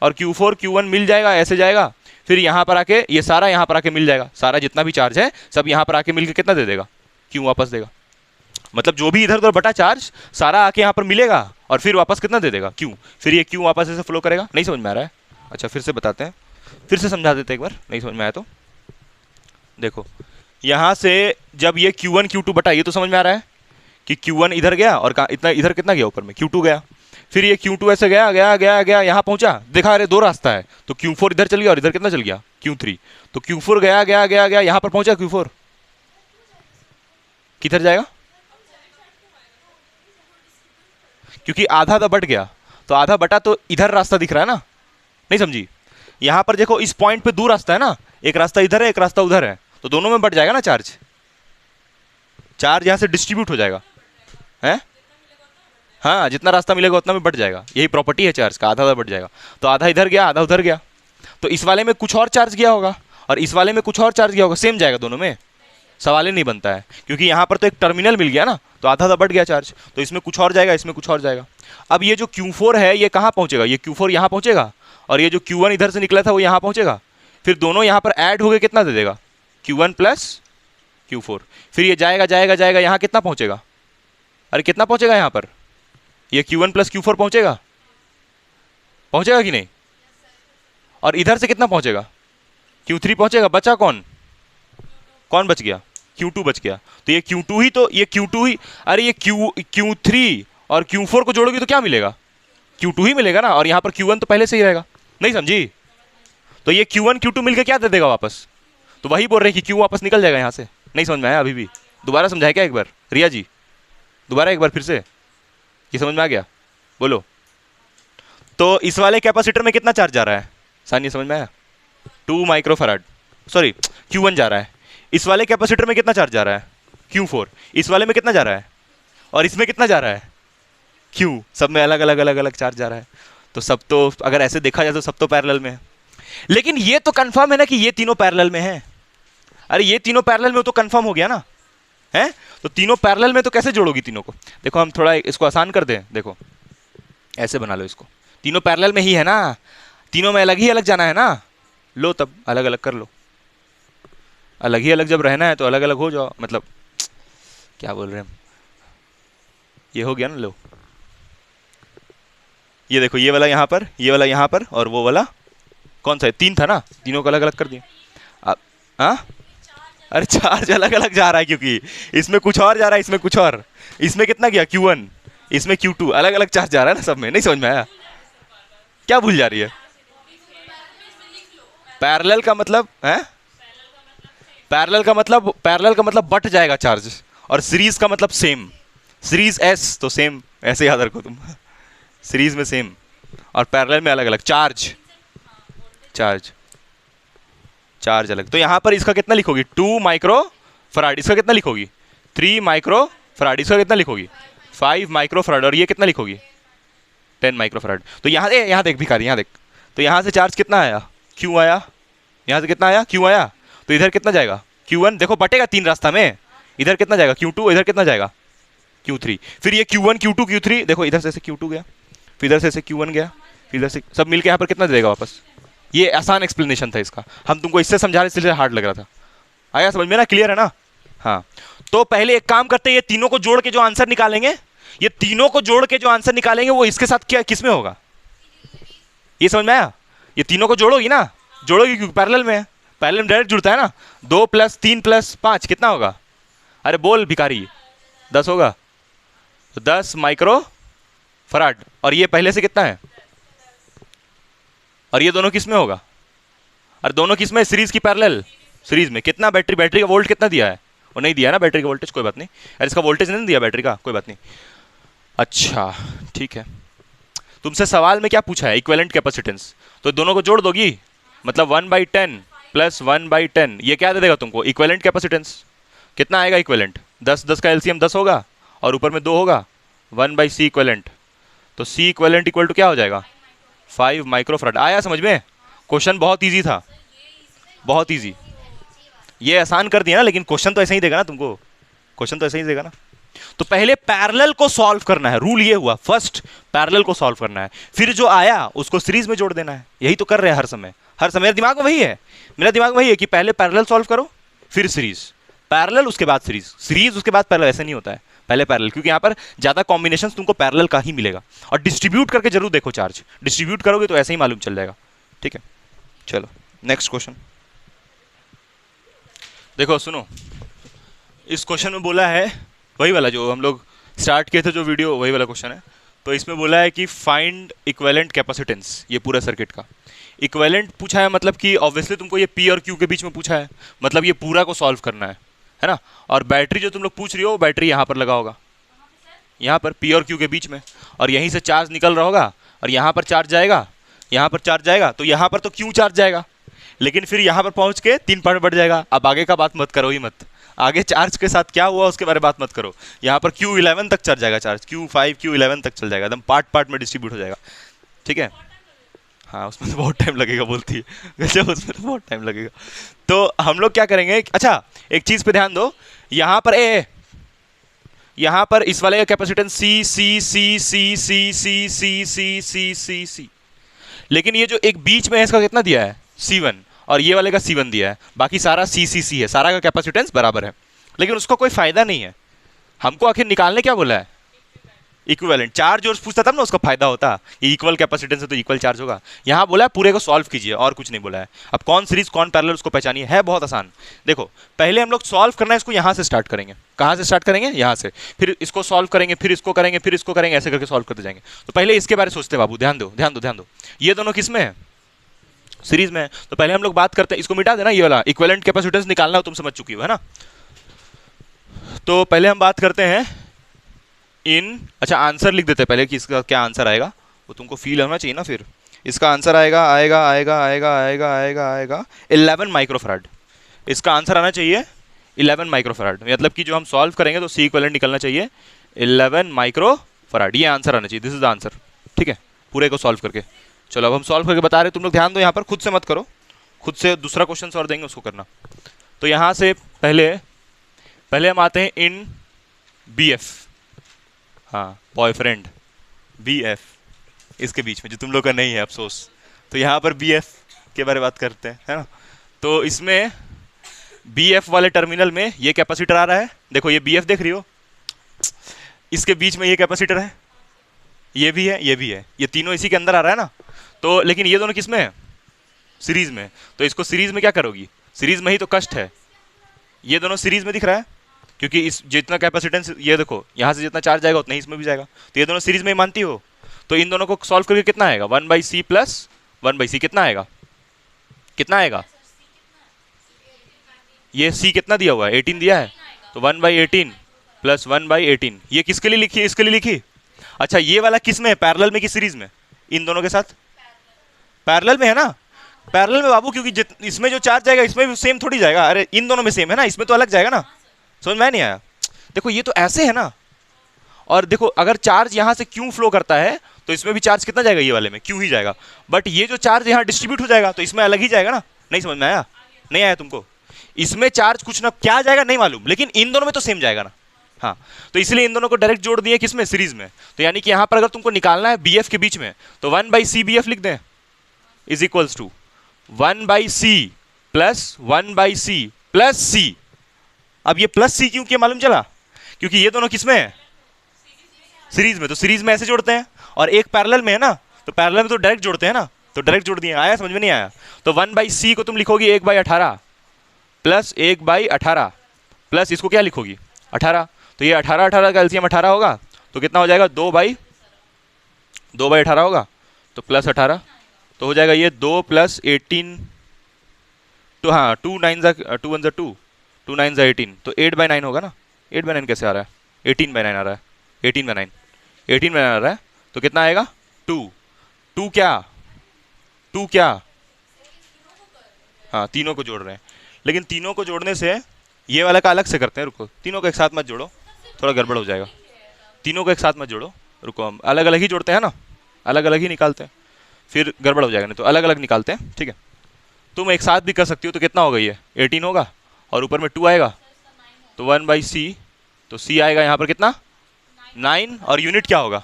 Speaker 1: और Q4 Q1 मिल जाएगा, ऐसे जाएगा, फिर यहाँ पर आके ये सारा यहाँ पर आके मिल जाएगा, सारा जितना भी चार्ज है सब यहाँ पर आके मिलके कितना दे देगा, Q वापस देगा, मतलब जो भी इधर उधर बटा चार्ज सारा आके यहाँ पर मिलेगा और फिर वापस कितना दे देगा Q, फिर ये Q वापस ऐसे फ्लो करेगा। नहीं समझ में आ रहा है, अच्छा फिर से बताते हैं, फिर से समझा देते हैं एक बार, नहीं समझ में आया तो देखो, यहाँ से जब ये Q1 Q2 बटा, ये तो समझ में आ रहा है कि Q1 इधर गया और इतना इधर कितना गया ऊपर में Q2 गया, फिर ये Q2 ऐसे गया गया गया गया यहाँ पहुंचा, देखा अरे दो रास्ता है, तो Q4 इधर चल गया और इधर कितना चल गया Q3, तो Q4 गया गया गया गया यहाँ पर पहुंचा, Q4 किधर जाएगा, क्योंकि आधा आधा बट गया, तो आधा बटा तो इधर रास्ता दिख रहा है ना, नहीं समझी। यहाँ पर देखो इस पॉइंट पे दो रास्ता है ना, एक रास्ता इधर है एक रास्ता उधर है, तो दोनों में बट जाएगा ना चार्ज, चार्ज यहाँ से डिस्ट्रीब्यूट हो जाएगा है, हाँ, जितना रास्ता मिलेगा उतना में बढ़ जाएगा, यही प्रॉपर्टी है चार्ज का, आधा आधा बढ़ जाएगा। तो आधा इधर गया, आधा उधर गया, तो इस वाले में कुछ और चार्ज गया होगा और इस वाले में कुछ और चार्ज गया होगा, सेम जाएगा दोनों में, सवाल ही नहीं बनता है, क्योंकि यहाँ पर तो एक टर्मिनल मिल गया ना, तो आधा आधा बढ़ गया चार्ज, तो इसमें कुछ और जाएगा, इसमें कुछ और जाएगा। अब ये जो Q4 है ये कहाँ पहुँचेगा, ये Q4 यहाँ पहुँचेगा और ये जो Q1 इधर से निकला था वो यहाँ पहुँचेगा, फिर दोनों यहाँ पर ऐड हो गए, कितना दे देगा, Q1 प्लस Q4, फिर ये जाएगा जाएगा जाएगा, यहाँ कितना पहुँचेगा, अरे कितना पहुँचेगा यहाँ पर, ये Q1 प्लस Q4 पहुँचेगा, पहुँचेगा कि नहीं, और इधर से कितना पहुँचेगा, Q3 पहुँचेगा, बचा कौन, कौन बच गया, Q2 बच गया। तो ये Q2 ही, तो ये Q2 ही, अरे ये Q3 और Q4 को जोड़ोगे तो क्या मिलेगा, Q2 ही मिलेगा ना, और यहाँ पर Q1 तो पहले से ही रहेगा, नहीं समझी, तो ये Q1 Q2 मिलकर क्या दे देगा वापस, तो वही बोल रहे हैं कि Q वापस निकल जाएगा यहाँ से, नहीं समझ में आया अभी भी, दोबारा समझाए क्या एक बार, रिया जी दोबारा एक बार फिर से, ये समझ में आ गया, बोलो। तो इस वाले कैपेसिटर में कितना चार्ज जा रहा है, सानिया समझ में आया, 2 माइक्रोफैराड, सॉरी Q1 जा रहा है, इस वाले कैपेसिटर में कितना चार्ज जा रहा है, Q4, इस वाले में कितना जा रहा है, और इसमें कितना जा रहा है, Q, सब में अलग अलग अलग अलग चार्ज जा रहा है, तो सब तो अगर ऐसे देखा जाए तो सब तो पैरेलल में है, लेकिन ये तो कंफर्म है ना कि ये तीनों पैरेलल में है, अरे ये तीनों पैरेलल में तो कंफर्म हो गया ना, है, तो तीनों पैरेलल में तो कैसे जोड़ोगी तीनों को, देखो हम थोड़ा इसको आसान कर दें, देखो ऐसे बना लो इसको, तीनों पैरेलल में ही है ना, तीनों में अलग ही अलग जाना है ना, लो तब अलग अलग कर लो, अलग ही अलग जब रहना है तो अलग अलग हो जाओ, मतलब क्या बोल रहे हैं, ये हो गया ना, लो ये देखो, ये वाला यहाँ पर, ये वाला यहाँ पर, और वो वाला कौन सा है, 3 था ना, तीनों को अलग अलग कर दिया, अब हाँ, अरे चार्ज अलग अलग जा रहा है, क्योंकि इसमें कुछ और जा रहा है, इसमें कुछ और, इसमें कितना गया Q1, इसमें Q2, अलग अलग चार्ज जा रहा है ना सब में, नहीं समझ में आया, क्या भूल जा रही है, पैरेलल का मतलब है, पैरेलल का मतलब बट जाएगा चार्ज, और सीरीज का मतलब सेम, सीरीज एस तो सेम, ऐसे याद रखो तुम, सीरीज में सेम और पैरेलल में अलग अलग चार्ज, चार्ज अलग, तो यहां पर इसका कितना लिखोगी, 2 माइक्रोफैराड, इसका कितना लिखोगी, 3 माइक्रोफैराड, इसका कितना लिखोगी, 5 माइक्रोफैराड, और ये कितना लिखोगी, 10 माइक्रोफैराड। तो यहाँ देख भिखारी, यहाँ देख, तो यहाँ से चार्ज कितना आया, Q आया, यहाँ से कितना आया, Q आया, तो इधर कितना जाएगा, Q1, देखो बटेगा 3 रास्ता में, इधर कितना जाएगा Q2, इधर कितना जाएगा Q3, फिर ये Q1 Q2 Q3, देखो इधर से Q2 गया, फिर इधर से Q1 गया, फिर इधर से सब मिलके यहाँ पर कितना देगा वापस। ये आसान एक्सप्लेनेशन था इसका, हम तुमको इससे समझा रहे इसलिए हार्ड लग रहा था, आया समझ में ना, क्लियर है ना। हाँ, तो पहले एक काम करते हैं, ये तीनों को जोड़ के जो आंसर निकालेंगे, ये तीनों को जोड़ के जो आंसर निकालेंगे वो इसके साथ क्या किस में होगा, ये समझ में आया, ये तीनों को जोड़ोगी ना, जोड़ोगी क्योंकि पैरेलल में है, पैरेलल में डायरेक्ट जुड़ता है ना, 2 + 3 + 5 कितना होगा, अरे बोल भिखारी, 10 होगा, तो 10 माइक्रोफैराड, और ये पहले से कितना है, और ये दोनों किस में होगा, और दोनों किस में, सीरीज की पैरेलल, सीरीज में कितना, बैटरी का वोल्ट कितना दिया है, वो नहीं दिया ना बैटरी का वोल्टेज, कोई बात नहीं, अरे इसका वोल्टेज नहीं दिया बैटरी का, कोई बात नहीं, अच्छा ठीक है। तुमसे सवाल में क्या पूछा है, इक्विवेलेंट कैपेसिटेंस, तो दोनों को जोड़ दोगी, मतलब 1/10 + 1/10, ये क्या दे देगा तुमको, इक्विवेलेंट कैपेसिटेंस, कितना आएगा इक्विवेलेंट, 10 का एलसीएम 10 होगा, और ऊपर में 2 होगा, 1/C इक्विवेलेंट, तो C इक्विवेलेंट इक्वल टू क्या हो जाएगा, 5 माइक्रोफैराड। आया समझ में, क्वेश्चन बहुत ईजी था, बहुत ईजी, ये आसान कर दिया ना, लेकिन क्वेश्चन तो ऐसे ही देगा ना तुमको, क्वेश्चन तो ऐसे ही देगा ना। तो पहले पैरेलल को सॉल्व करना है, रूल ये हुआ, फर्स्ट पैरेलल को सॉल्व करना है, फिर जो आया उसको सीरीज में जोड़ देना है, यही तो कर रहे हैं हर समय, मेरे दिमाग में वही है, मेरा दिमाग वही है कि पहले पैरेलल सॉल्व करो, फिर सीरीज, पैरेलल उसके बाद सीरीज, सीरीज उसके बाद पैरेलल, ऐसे नहीं होता है, पहले पैरेलल, क्योंकि यहाँ पर ज्यादा कॉम्बिनेशन तुमको पैरेलल का ही मिलेगा, और डिस्ट्रीब्यूट करके जरूर देखो, चार्ज डिस्ट्रीब्यूट करोगे तो ऐसे ही मालूम चल जाएगा, ठीक है। चलो नेक्स्ट क्वेश्चन देखो, सुनो, इस क्वेश्चन में बोला है वही वाला जो हम लोग स्टार्ट किए थे जो वीडियो, वही वाला क्वेश्चन है। तो इसमें बोला है कि फाइंड इक्विवेलेंट कैपेसिटेंस, ये पूरा सर्किट का इक्विवेलेंट पूछा है, मतलब कि ऑब्वियसली तुमको ये P और Q के बीच में पूछा है, मतलब ये पूरा को सॉल्व करना है ना। और बैटरी जो तुम लोग पूछ रही हो, बैटरी यहाँ पर लगा होगा, यहाँ पर P और Q के बीच में, और यहीं से चार्ज निकल रहा होगा, और यहाँ पर चार्ज जाएगा, यहाँ पर चार्ज जाएगा, तो यहाँ पर तो Q चार्ज जाएगा, लेकिन फिर यहाँ पर पहुँच के 3 पार्ट बढ़ जाएगा। अब आगे का बात मत करो ही मत, आगे चार्ज के साथ क्या हुआ उसके बारे में बात मत करो। यहाँ पर Q11 तक चल जाएगा चार्ज, Q5 Q11 तक चल जाएगा, एकदम पार्ट पार्ट में डिस्ट्रीब्यूट हो जाएगा। ठीक है, हाँ उसमें तो बहुत टाइम लगेगा बोलती है, गजब, उसमें तो बहुत टाइम लगेगा। तो हम लोग क्या करेंगे, अच्छा एक चीज़ पे ध्यान दो, यहाँ पर यहाँ पर इस वाले का कैपेसिटेंस सी सी सी सी सी सी सी सी सी सी सी, लेकिन ये जो एक बीच में है इसका कितना दिया है C1, और ये वाले का C1 दिया है, बाकी सारा C है, सारा का कैपेसिटेंस बराबर है, लेकिन उसका कोई फायदा नहीं है। हमको आखिर निकालने क्या बोला है, इक्विवेलेंट चार्ज, और पूछता तब ना उसका फायदा होता, ये इक्वल कैपेसिटेंस है तो इक्वल चार्ज होगा। यहाँ बोला है पूरे को सॉल्व कीजिए, और कुछ नहीं बोला है। अब कौन सीरीज कौन पैरेलल उसको पहचानिए, है बहुत आसान। देखो पहले हम लोग सॉल्व करना है इसको, यहाँ से स्टार्ट करेंगे। कहाँ से स्टार्ट करेंगे, यहाँ से, फिर इसको सॉल्व करेंगे, फिर इसको करेंगे, फिर इसको करेंगे, ऐसे करके सॉल्व करते जाएंगे। तो पहले इसके बारे में सोचते बाबू, ध्यान दो ध्यान दो ध्यान दो, ये दोनों किस में है, सीरीज में है। तो पहले हम लोग बात करते हैं, इसको मिटा देना, ये वाला इक्विवेलेंट कैपेसिटेंस निकालना हो, तुम समझ चुकी हो है ना। तो पहले हम बात करते हैं इन, अच्छा आंसर लिख देते हैं पहले कि इसका क्या आंसर आएगा, वो तुमको फील होना चाहिए ना। फिर इसका आंसर आएगा आएगा आएगा आएगा आएगा आएगा आएगा 11 माइक्रोफैराड। इसका आंसर आना चाहिए 11 माइक्रोफैराड, मतलब कि जो हम सॉल्व करेंगे तो सी इक्विवेलेंट निकलना चाहिए 11 माइक्रोफैराड, ये आंसर आना चाहिए, दिस इज द आंसर। ठीक है, पूरे को सॉल्व करके। चलो अब हम सॉल्व करके बता रहे हैं, तुम लोग ध्यान दो यहाँ पर, खुद से मत करो, खुद से दूसरा क्वेश्चन और देंगे उसको करना। तो यहाँ से पहले हम आते हैं इन BF, हाँ बॉयफ्रेंड BF, इसके बीच में जो तुम लोग का नहीं है अफसोस। तो यहाँ पर BF के बारे में बात करते हैं, है ना। तो इसमें BF वाले टर्मिनल में ये कैपेसिटर आ रहा है, देखो ये BF देख रही हो, इसके बीच में ये कैपेसिटर है, ये भी है, ये भी है, ये तीनों इसी के अंदर आ रहा है ना। तो लेकिन ये दोनों किस में है, सीरीज में। तो इसको सीरीज में क्या करोगी, सीरीज में ही तो कष्ट है, ये दोनों सीरीज में दिख रहा है, क्योंकि इस जितना कैपेसिटेंस, ये देखो यहाँ से जितना चार्ज जाएगा उतना ही इसमें भी जाएगा, तो ये दोनों सीरीज में ही मानती हो। तो इन दोनों को सॉल्व करके कितना आएगा, 1/c प्लस 1/c, कितना आएगा, कितना आएगा, ये C कितना दिया हुआ है, 18 दिया है, तो 1/18 प्लस 1/18, ये किसके लिए लिखी है, इसके लिए लिखी। अच्छा ये वाला किस में है, पैरेलल में कि सीरीज में, इन दोनों के साथ पैरेलल में है ना, पैरेलल में बाबू, क्योंकि इसमें जो चार्ज जाएगा इसमें भी सेम थोड़ी जाएगा, अरे इन दोनों में सेम है ना, इसमें तो अलग जाएगा ना। समझ में नहीं आया, देखो ये तो ऐसे है ना, और देखो अगर चार्ज यहाँ से Q फ्लो करता है तो इसमें भी चार्ज कितना जाएगा, ये वाले में Q ही जाएगा, बट ये जो चार्ज यहाँ डिस्ट्रीब्यूट हो जाएगा तो इसमें अलग ही जाएगा ना। नहीं समझ में आया, नहीं आया तुमको, इसमें चार्ज कुछ ना क्या जाएगा नहीं मालूम, लेकिन इन दोनों में तो सेम जाएगा ना। हाँ तो इसलिए इन दोनों को डायरेक्ट जोड़ दिए किसमें, सीरीज में। तो यानी कि यहाँ पर अगर तुमको निकालना है BF के बीच में, तो 1/c BF लिख दें, is equals to 1/c plus 1/c plus C। अब ये प्लस C क्यों किया मालूम चला, क्योंकि ये दोनों किसमें है, सीरीज में। तो सीरीज में ऐसे जोड़ते हैं, और एक पैरेलल में है ना, तो पैरेलल में तो डायरेक्ट जोड़ते हैं ना, तो डायरेक्ट जोड़ दिए। आया समझ में नहीं आया, तो 1/c को तुम लिखोगी 1/18 प्लस 1/18 प्लस इसको क्या लिखोगी 18, तो ये 18 का एलसीएम 18 होगा, तो कितना हो जाएगा 2/18 होगा, तो प्लस 18, तो हो जाएगा ये 2 प्लस 18, तो हाँ 2 9 2 1 2 2 9 18, तो 8/9 होगा ना। 8/9 कैसे आ रहा है, 18/9 आ रहा है, 18/9 18/9 आ रहा है, तो कितना आएगा 2 क्या, हाँ तीनों को जोड़ रहे हैं, लेकिन तीनों को जोड़ने से ये वाला का अलग से करते हैं, रुको तीनों को एक साथ मत जोड़ो, थोड़ा गड़बड़ हो जाएगा, तीनों को एक साथ मत जोड़ो, रुको हम अलग अलग ही जोड़ते हैं ना, अलग अलग ही निकालते हैं, फिर गड़बड़ हो जाएगा, नहीं तो अलग अलग निकालते हैं। ठीक है, तुम एक साथ भी कर सकती हो, तो कितना होगा ये 18 होगा, और ऊपर में 2 आएगा, तो 1/c, तो C आएगा यहाँ पर कितना 9, और यूनिट क्या होगा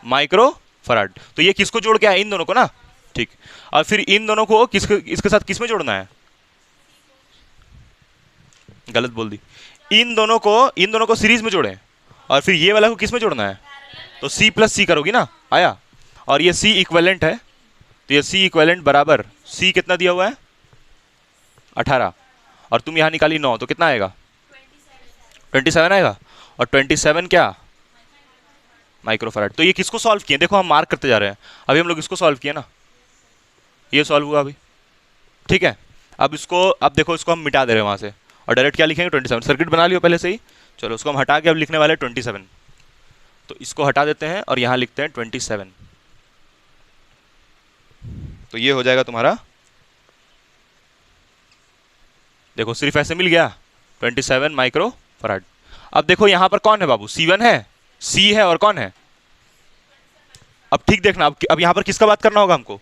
Speaker 1: माइक्रो फराड। तो ये किसको जोड़ के आया, इन दोनों को ना, ठीक। और फिर इन दोनों को इसके साथ किस में जोड़ना है, गलत बोल दी, इन दोनों को सीरीज में जोड़ें, और फिर ये वाला को किस में जोड़ना है, तो C प्लस C करोगी ना, आया। और ये C इक्विवेलेंट है, तो ये C इक्विवेलेंट बराबर C कितना दिया हुआ है 18, और तुम यहाँ निकाली 9, तो कितना आएगा 27 आएगा, और 27 क्या माइक्रोफैराड। तो ये किसको सॉल्व किए, देखो हम मार्क करते जा रहे हैं, अभी हम लोग इसको सॉल्व किए ना, ये सॉल्व हुआ अभी, ठीक है। अब देखो इसको हम मिटा दे रहे हैं वहाँ से, और डायरेक्ट क्या लिखेंगे 27, सर्किट बना लियो पहले से ही। चलो उसको हम हटा के अब लिखने वाले 27, तो इसको हटा देते हैं और यहाँ लिखते हैं 27, तो ये हो जाएगा तुम्हारा, देखो सिर्फ ऐसे मिल गया 27 माइक्रो फराड। अब देखो यहाँ पर कौन है बाबू, C1 है, C है और कौन है। अब ठीक देखना, अब यहाँ पर किसका बात करना होगा हमको,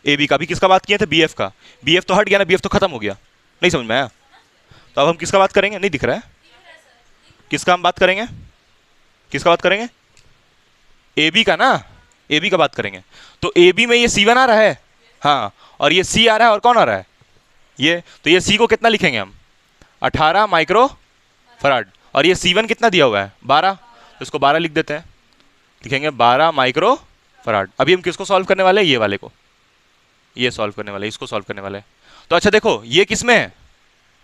Speaker 1: AB का। अभी किसका बात किए थे, BF का। BF तो हट गया ना, BF तो खत्म हो गया, नहीं समझ में आया। तो अब हम किसका बात करेंगे, नहीं दिख रहा है, किसका हम बात करेंगे, किसका बात करेंगे, AB का ना, AB का बात करेंगे। तो AB में ये C1 आ रहा है, हाँ, और ये C आ रहा है, और कौन आ रहा है, ये। तो ये C को कितना लिखेंगे हम, 18 माइक्रो फराड, और ये C1 कितना दिया हुआ है, 12, तो इसको 12 लिख देते हैं, लिखेंगे 12 माइक्रो फराड। अभी हम किसको सॉल्व करने वाले हैं, ये वाले को, ये सॉल्व करने वाले, इसको सॉल्व करने वाले। तो अच्छा देखो, ये किस में है,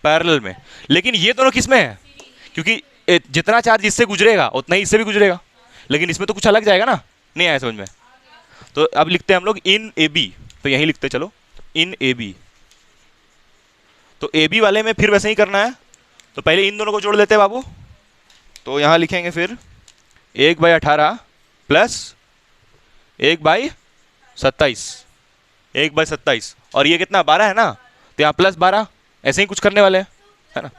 Speaker 1: पैरेलल में, लेकिन ये दोनों किस में है, क्योंकि जितना चार्ज इससे गुजरेगा उतना ही इससे भी गुजरेगा, लेकिन इसमें तो कुछ अलग जाएगा ना, नहीं आया समझ में। तो अब लिखते हैं हम लोग इन AB, तो यही लिखते चलो इन AB। तो AB वाले में फिर वैसे ही करना है, तो पहले इन दोनों को जोड़ लेते हैं बाबू। तो यहाँ लिखेंगे फिर 1/18 प्लस 1/27, 1/27, और ये कितना 12 है ना, तो यहाँ प्लस 12, ऐसे ही कुछ करने वाले हैं, है ना।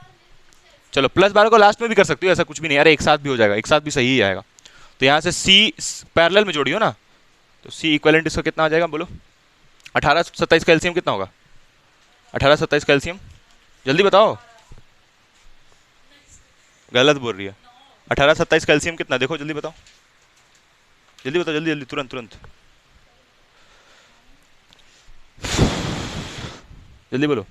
Speaker 1: चलो प्लस 12 को लास्ट में भी कर सकते हो, ऐसा कुछ भी नहीं, अरे एक साथ भी हो जाएगा, एक साथ भी सही ही आएगा। तो यहाँ से C पैरेलल में जोड़ियो ना, तो C इक्विवेलेंट इसका कितना आ जाएगा बोलो, 18 27 का एलसीएम कितना होगा, 18 27 का एलसीएम, जल्दी बताओ, गलत बोल रही है, 18 27 का एलसीएम कितना, देखो जल्दी बताओ, जल्दी बताओ, जल्दी जल्दी, तुरंत तुरंत, जल्दी बोलो।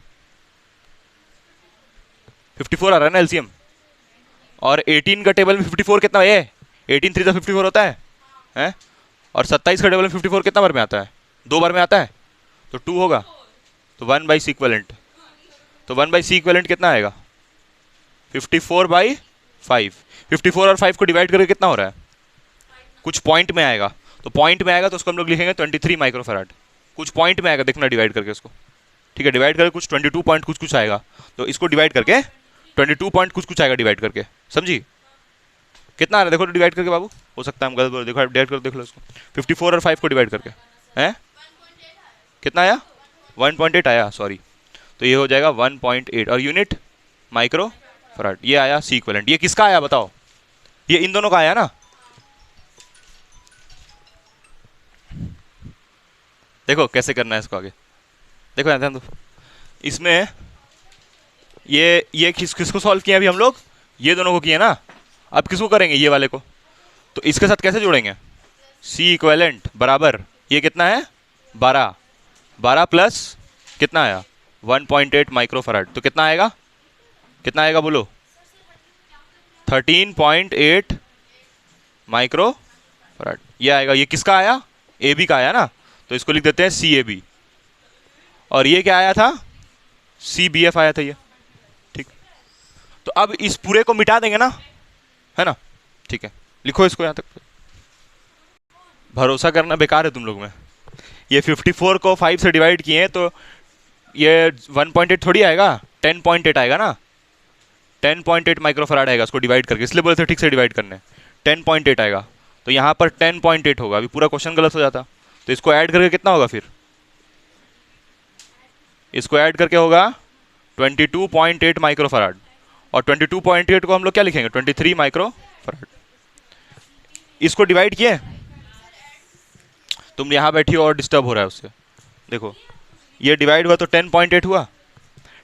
Speaker 1: 54 आ रहा है ना एलसीएम, और 18 का टेबल में 54 कितना है, 18 3 54 होता है, हैं? और 27 का टेबल में 54 कितना बार में आता है, 2 बार में आता है, तो 2 होगा, तो 1/C इक्विवेलेंट, तो 1/C इक्विवेलेंट कितना आएगा, 54/5, 54 और 5 को डिवाइड करके कितना हो रहा है, कुछ पॉइंट में आएगा, तो पॉइंट में आएगा तो उसको हम लोग लिखेंगे 23 माइक्रोफैराड, कुछ पॉइंट में आएगा, देखना डिवाइड करके उसको, ठीक है, डिवाइड करके कुछ 22 पॉइंट कुछ कुछ आएगा, तो इसको डिवाइड करके 22 पॉइंट कुछ कुछ आएगा डिवाइड करके, समझी, कितना आ रहा है देखो, डिवाइड करके बाबू, हो सकता है हम गलत बोल, देखो डिवाइड कर देख लो इसको, 54 और 5 को डिवाइड करके, हैं कितना आया, 1.8 आया, सॉरी, तो ये हो जाएगा 1.8, और यूनिट माइक्रो फराड, ये आया C इक्विवेलेंट। ये किसका आया बताओ, ये इन दोनों का आया ना, देखो कैसे करना है इसको आगे, देखो यहाँ ध्यान दो, इसमें ये किसको सॉल्व किया अभी हम लोग, ये दोनों को किए ना, अब किसको करेंगे, ये वाले को, तो इसके साथ कैसे जोड़ेंगे, C इक्विवेलेंट बराबर, ये कितना है 12, 12 प्लस कितना आया 1.8 माइक्रोफैराड, तो कितना आएगा, कितना आएगा बोलो, 13.8 माइक्रोफैराड, ये आएगा। ये किसका आया, AB का आया ना, तो इसको लिख देते हैं CAB, और ये क्या आया था, CBF आया था ये, ठीक। तो अब इस पूरे को मिटा देंगे ना, है ना, ठीक है, लिखो इसको यहाँ तक, भरोसा करना बेकार है तुम लोग में, ये 54 को 5 से डिवाइड किए हैं, तो ये 1.8 थोड़ी आएगा, 10.8 आएगा ना, 10.8 माइक्रोफैराड आएगा उसको डिवाइड करके, इसलिए बोले थे ठीक से डिवाइड करने, 10.8 आएगा, तो यहाँ पर 10.8 होगा, अभी पूरा क्वेश्चन गलत हो जाता, तो इसको ऐड करके कितना होगा फिर, इसको ऐड करके होगा 22.8 माइक्रोफैराड, और 22.8 को हम लोग क्या लिखेंगे, 23 माइक्रोफैराड। इसको डिवाइड किए, तुम यहाँ बैठी हो और डिस्टर्ब हो रहा है उससे, देखो ये डिवाइड हुआ तो 10.8 हुआ,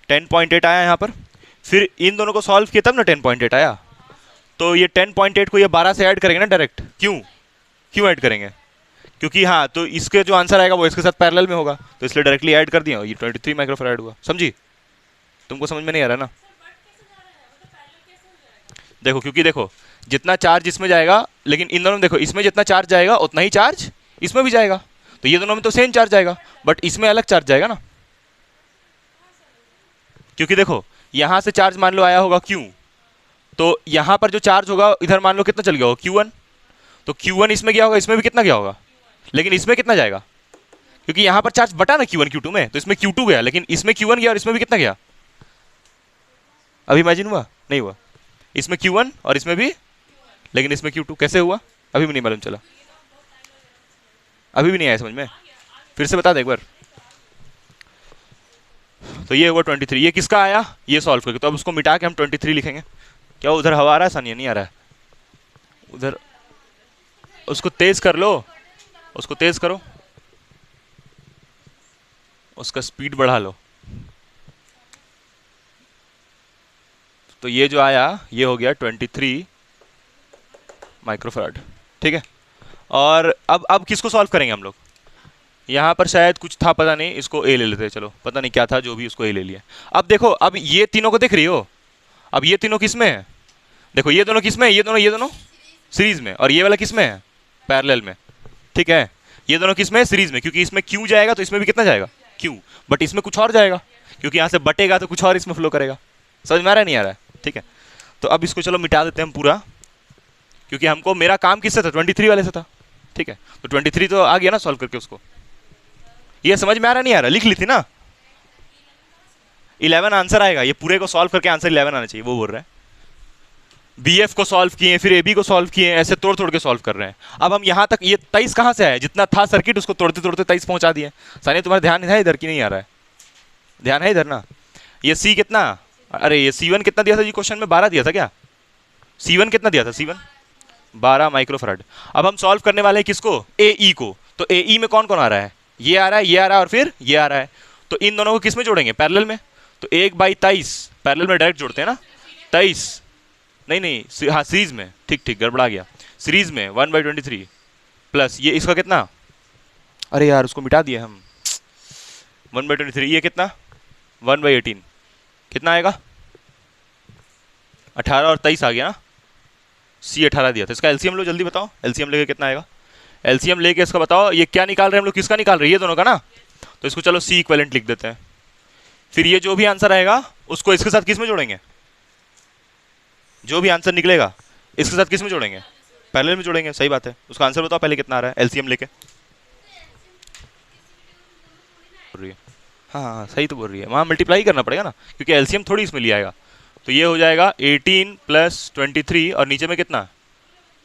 Speaker 1: 10.8 आया यहाँ पर, फिर इन दोनों को सॉल्व किया तब ना 10.8 आया, तो ये 10.8 को ये 12 से ऐड करेंगे ना डायरेक्ट, क्यों ऐड करेंगे, क्योंकि हाँ, तो इसके जो आंसर आएगा वो इसके साथ पैरेलल में होगा, तो इसलिए डायरेक्टली ऐड कर दिया, ये 23 माइक्रोफैराड हुआ, समझी, तुमको समझ में नहीं आ रहा ना, देखो क्योंकि देखो जितना चार्ज इसमें जाएगा, लेकिन इन दोनों में देखो, इसमें जितना चार्ज जाएगा उतना ही चार्ज इसमें भी जाएगा, तो ये दोनों में तो सेम चार्ज जाएगा, बट इसमें अलग चार्ज जाएगा ना, क्योंकि देखो यहाँ से चार्ज मान लो आया होगा Q, तो यहाँ पर जो चार्ज होगा इधर मान लो कितना चल गया होगा Q1, तो Q1 इसमें गया होगा, इसमें भी कितना गया होगा, लेकिन इसमें कितना जाएगा, क्योंकि यहाँ पर चार्ज बटा ना Q1 Q2 में, तो इसमें Q2 गया, लेकिन इसमें Q1 गया और इसमें भी कितना गया, अभी इमेजिन हुआ, नहीं हुआ, इसमें Q1 और इसमें भी, लेकिन इसमें Q2 कैसे हुआ, अभी भी नहीं मालूम चला, अभी भी नहीं आया समझ में, फिर से बता दे एक बार, तो ये हुआ 23, ये किसका आया, ये सॉल्व करके, तो अब उसको मिटा के हम 23 लिखेंगे। क्या उधर हवा आ रहा है सानिया, नहीं आ रहा है उधर, उसको तेज कर लो, उसको तेज करो, उसका स्पीड बढ़ा लो। तो ये जो आया ये हो गया 23 माइक्रोफैराड, ठीक है। और अब किसको सॉल्व करेंगे हम लोग, यहाँ पर शायद कुछ था पता नहीं, इसको ए ले लेते हैं, चलो पता नहीं क्या था, जो भी उसको ए ले लिया। अब देखो, अब ये तीनों को देख रही हो, अब ये तीनों किस में है, देखो ये दोनों किस में है, ये दोनों सीरीज में, और ये वाला किस में है, पैरेलल में, ठीक है। ये दोनों किस में है, सीरीज में, क्योंकि इसमें क्यू जाएगा तो इसमें भी कितना जाएगा, क्यू, बट इसमें कुछ और जाएगा, क्योंकि यहाँ से बटेगा तो कुछ और इसमें फ्लो करेगा। समझ में आ रहा है, नहीं आ रहा है, ठीक है। तो अब इसको चलो मिटा देते हैं हम पूरा, क्योंकि हमको मेरा काम किससे था, 23 वाले से था, ठीक है। तो 23 तो आ गया ना सॉल्व करके उसको, ये समझ में आ रहा नहीं आ रहा, लिख ली थी ना, 11 आंसर आएगा, ये पूरे को सॉल्व करके आंसर 11 आना चाहिए, वो बोल रहा है। BF को सॉल्व किए, फिर AB को सॉल्व किए, ऐसे तोड़ तोड़ के सॉल्व कर रहे हैं। अब हम यहाँ तक, ये 23 कहाँ से आया, जितना था सर्किट उसको तोड़ते तोड़ते 23 पहुंचा दिए। सानिया तुम्हारा ध्यान है इधर की नहीं आ रहा है, ध्यान है इधर ना। ये C कितना, अरे ये C1 कितना दिया था जी क्वेश्चन में, 12 दिया था क्या, C1 कितना दिया था, C1 12 माइक्रोफैराड। अब हम सॉल्व करने वाले हैं किसको, AE को। तो AE में कौन कौन आ रहा है, ये आ रहा है, ये आ रहा है, और फिर ये आ रहा है। तो इन दोनों को किस में जोड़ेंगे, पैरेलल में। तो 1/23 पैरेलल में डायरेक्ट जोड़ते हैं ना, 23 नहीं हाँ सीरीज में, ठीक ठीक गड़बड़ा गया, सीरीज में 1/23 प्लस ये इसका कितना, अरे यार उसको मिटा दिया हम, 1/23, ये कितना 1/18, कितना आएगा 18 और 23 आ गया ना, C 18 दिया था। इसका एलसीएम लो जल्दी बताओ, एलसीएम लेके कितना आएगा, एलसीएम लेके इसका बताओ, ये क्या निकाल रहे हैं हम लोग, किसका निकाल रहे हैं, ये दोनों का ना। तो इसको चलो C इक्विवेलेंट लिख देते हैं। फिर ये जो भी आंसर आएगा उसको इसके साथ किस में जोड़ेंगे, जो भी आंसर निकलेगा इसके साथ किस में जोड़ेंगे, पैरेलल में जोड़ेंगे। सही बात है, उसका आंसर बताओ पहले कितना आ रहा है एलसीएम लेके। बोल रही है हाँ सही तो बोल रही है, वहाँ मल्टीप्लाई करना पड़ेगा ना, क्योंकि एलसीएम थोड़ी इसमें लिया आएगा। तो ये हो जाएगा 18 + 23, और नीचे में कितना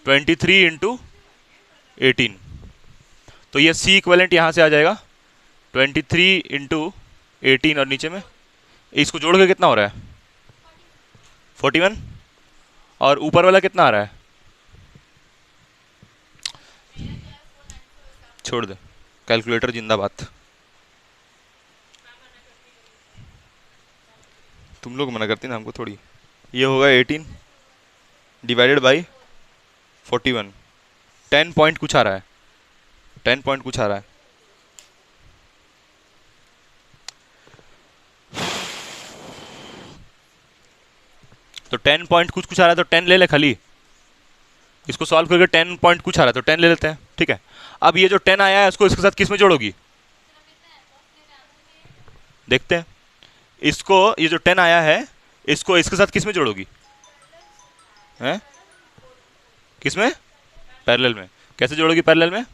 Speaker 1: 23 × 18। तो ये C इक्विवेलेंट यहाँ से आ जाएगा 23 × 18, और नीचे में इसको जोड़ के कितना हो रहा है 41, और ऊपर वाला कितना आ रहा है, छोड़ दे, कैलकुलेटर जिंदाबाद। तुम लोग मना करती ना, हमको थोड़ी। ये होगा 18 / 41, 10 पॉइंट कुछ आ रहा है, 10 पॉइंट कुछ आ रहा है। तो 10 पॉइंट कुछ आ रहा है, तो 10 ले ले खाली, इसको सॉल्व करके 10 पॉइंट कुछ आ रहा है, तो 10 ले लेते हैं, ठीक है। अब ये जो 10 आया है उसको इसके साथ किस में जोड़ोगी, देखते हैं। इसको ये जो 10 आया है इसको इसके साथ किस में जोड़ोगी, हैं किस में, पैरेलल में। कैसे जोड़ोगी पैरेलल में,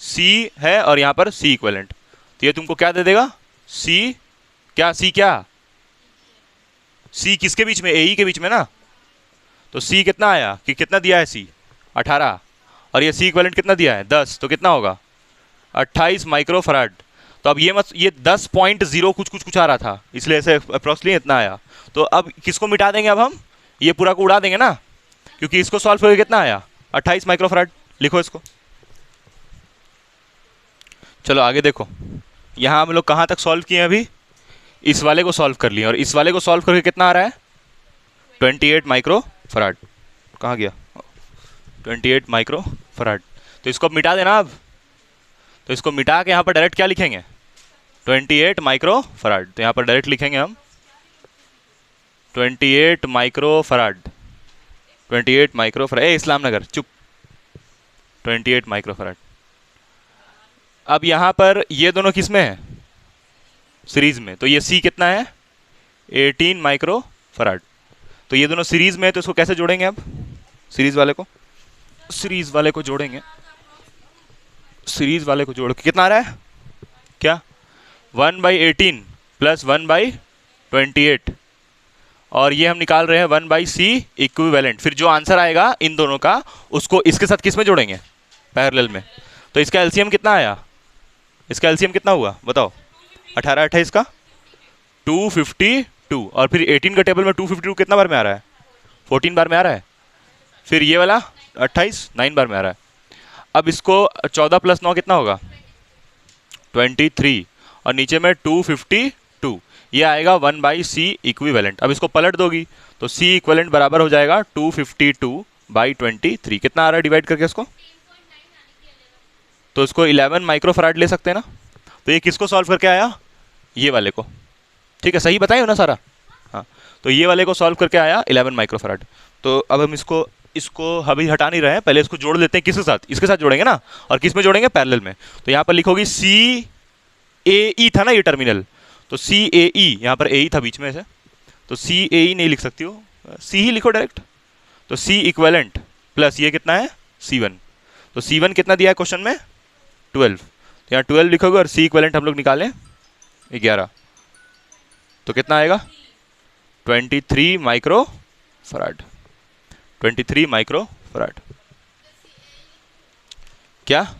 Speaker 1: C है और यहाँ पर C इक्विवेलेंट, तो ये तुमको क्या दे देगा, C क्या C किसके बीच में, AE के बीच में ना। तो C कितना आया, कि कितना दिया है C 18, और ये C इक्विवेलेंट कितना दिया है 10, तो कितना होगा 28 माइक्रोफैराड। तो अब ये 10.0 कुछ आ रहा था, इसलिए ऐसे अप्रोक्सीमेटली इतना आया। तो अब किसको मिटा देंगे, अब हम ये पूरा को उड़ा देंगे ना, क्योंकि इसको सॉल्व करके कितना आया 28 माइक्रोफैराड। लिखो इसको, चलो आगे देखो। यहाँ हम लोग कहाँ तक सॉल्व किए अभी, इस वाले को सॉल्व कर लिए, और इस वाले को सॉल्व करके कितना आ रहा है 28 माइक्रोफैराड। कहाँ गया 28 माइक्रोफैराड। तो इसको मिटा देना अब, तो इसको मिटा के यहाँ पर डायरेक्ट क्या लिखेंगे 28 माइक्रोफैराड। तो यहाँ पर डायरेक्ट लिखेंगे हम 28 माइक्रोफैराड, 28 माइक्रोफैराड। इस्लाम नगर चुप, 28 माइक्रोफैराड। अब यहाँ पर ये दोनों किस में है, सीरीज में। तो ये C कितना है 18 माइक्रोफैराड। तो ये दोनों सीरीज में है, तो इसको कैसे जोड़ेंगे, अब सीरीज वाले को जोड़ेंगे, सीरीज वाले को जोड़ के कितना आ रहा है, क्या 1/18 + 1/28, और ये हम निकाल रहे हैं 1/C इक्विवेलेंट। फिर जो आंसर आएगा इन दोनों का उसको इसके साथ किस में जोड़ेंगे, पैरेलल में। तो इसका एलसीएम कितना आया, इसका एलसीएम कितना हुआ बताओ, 18 28 का 252 और फिर 18 का टेबल में 252 कितना बार में आ रहा है? 14 बार में आ रहा है। फिर ये वाला 28 9 बार में आ रहा है। अब इसको 14 + 9 कितना होगा? 23 और नीचे में 252, ये आएगा 1/c इक्विवेलेंट। अब इसको पलट दोगी तो c इक्विवेलेंट बराबर हो जाएगा 252/23। कितना आ रहा है डिवाइड करके इसको? तो इसको 11 माइक्रोफराड ले सकते हैं ना। तो ये किसको सॉल्व करके आया? ये वाले को। ठीक है, सही बताए हो ना सारा? हाँ, तो ये वाले को सॉल्व करके आया 11 माइक्रोफराड। तो अब हम इसको अभी हटा नहीं रहे हैं, पहले इसको जोड़ लेते हैं। किसके साथ? इसके साथ जोड़ेंगे ना। और किस में जोड़ेंगे? पैरेलल में। तो यहाँ पर लिखोगी CAE था ना ये टर्मिनल, तो CAE, यहाँ पर AE था बीच में से, तो CAE नहीं लिख सकती हो, C ही लिखो डायरेक्ट। तो C इक्विवेलेंट प्लस ये कितना है? C1। तो C1 कितना दिया है क्वेश्चन में? 12। तो यहाँ 12 लिखोगे और C इक्विवेलेंट हम लोग निकालें 11, तो कितना आएगा? 23 माइक्रोफराड। 23 माइक्रोफराड। क्या?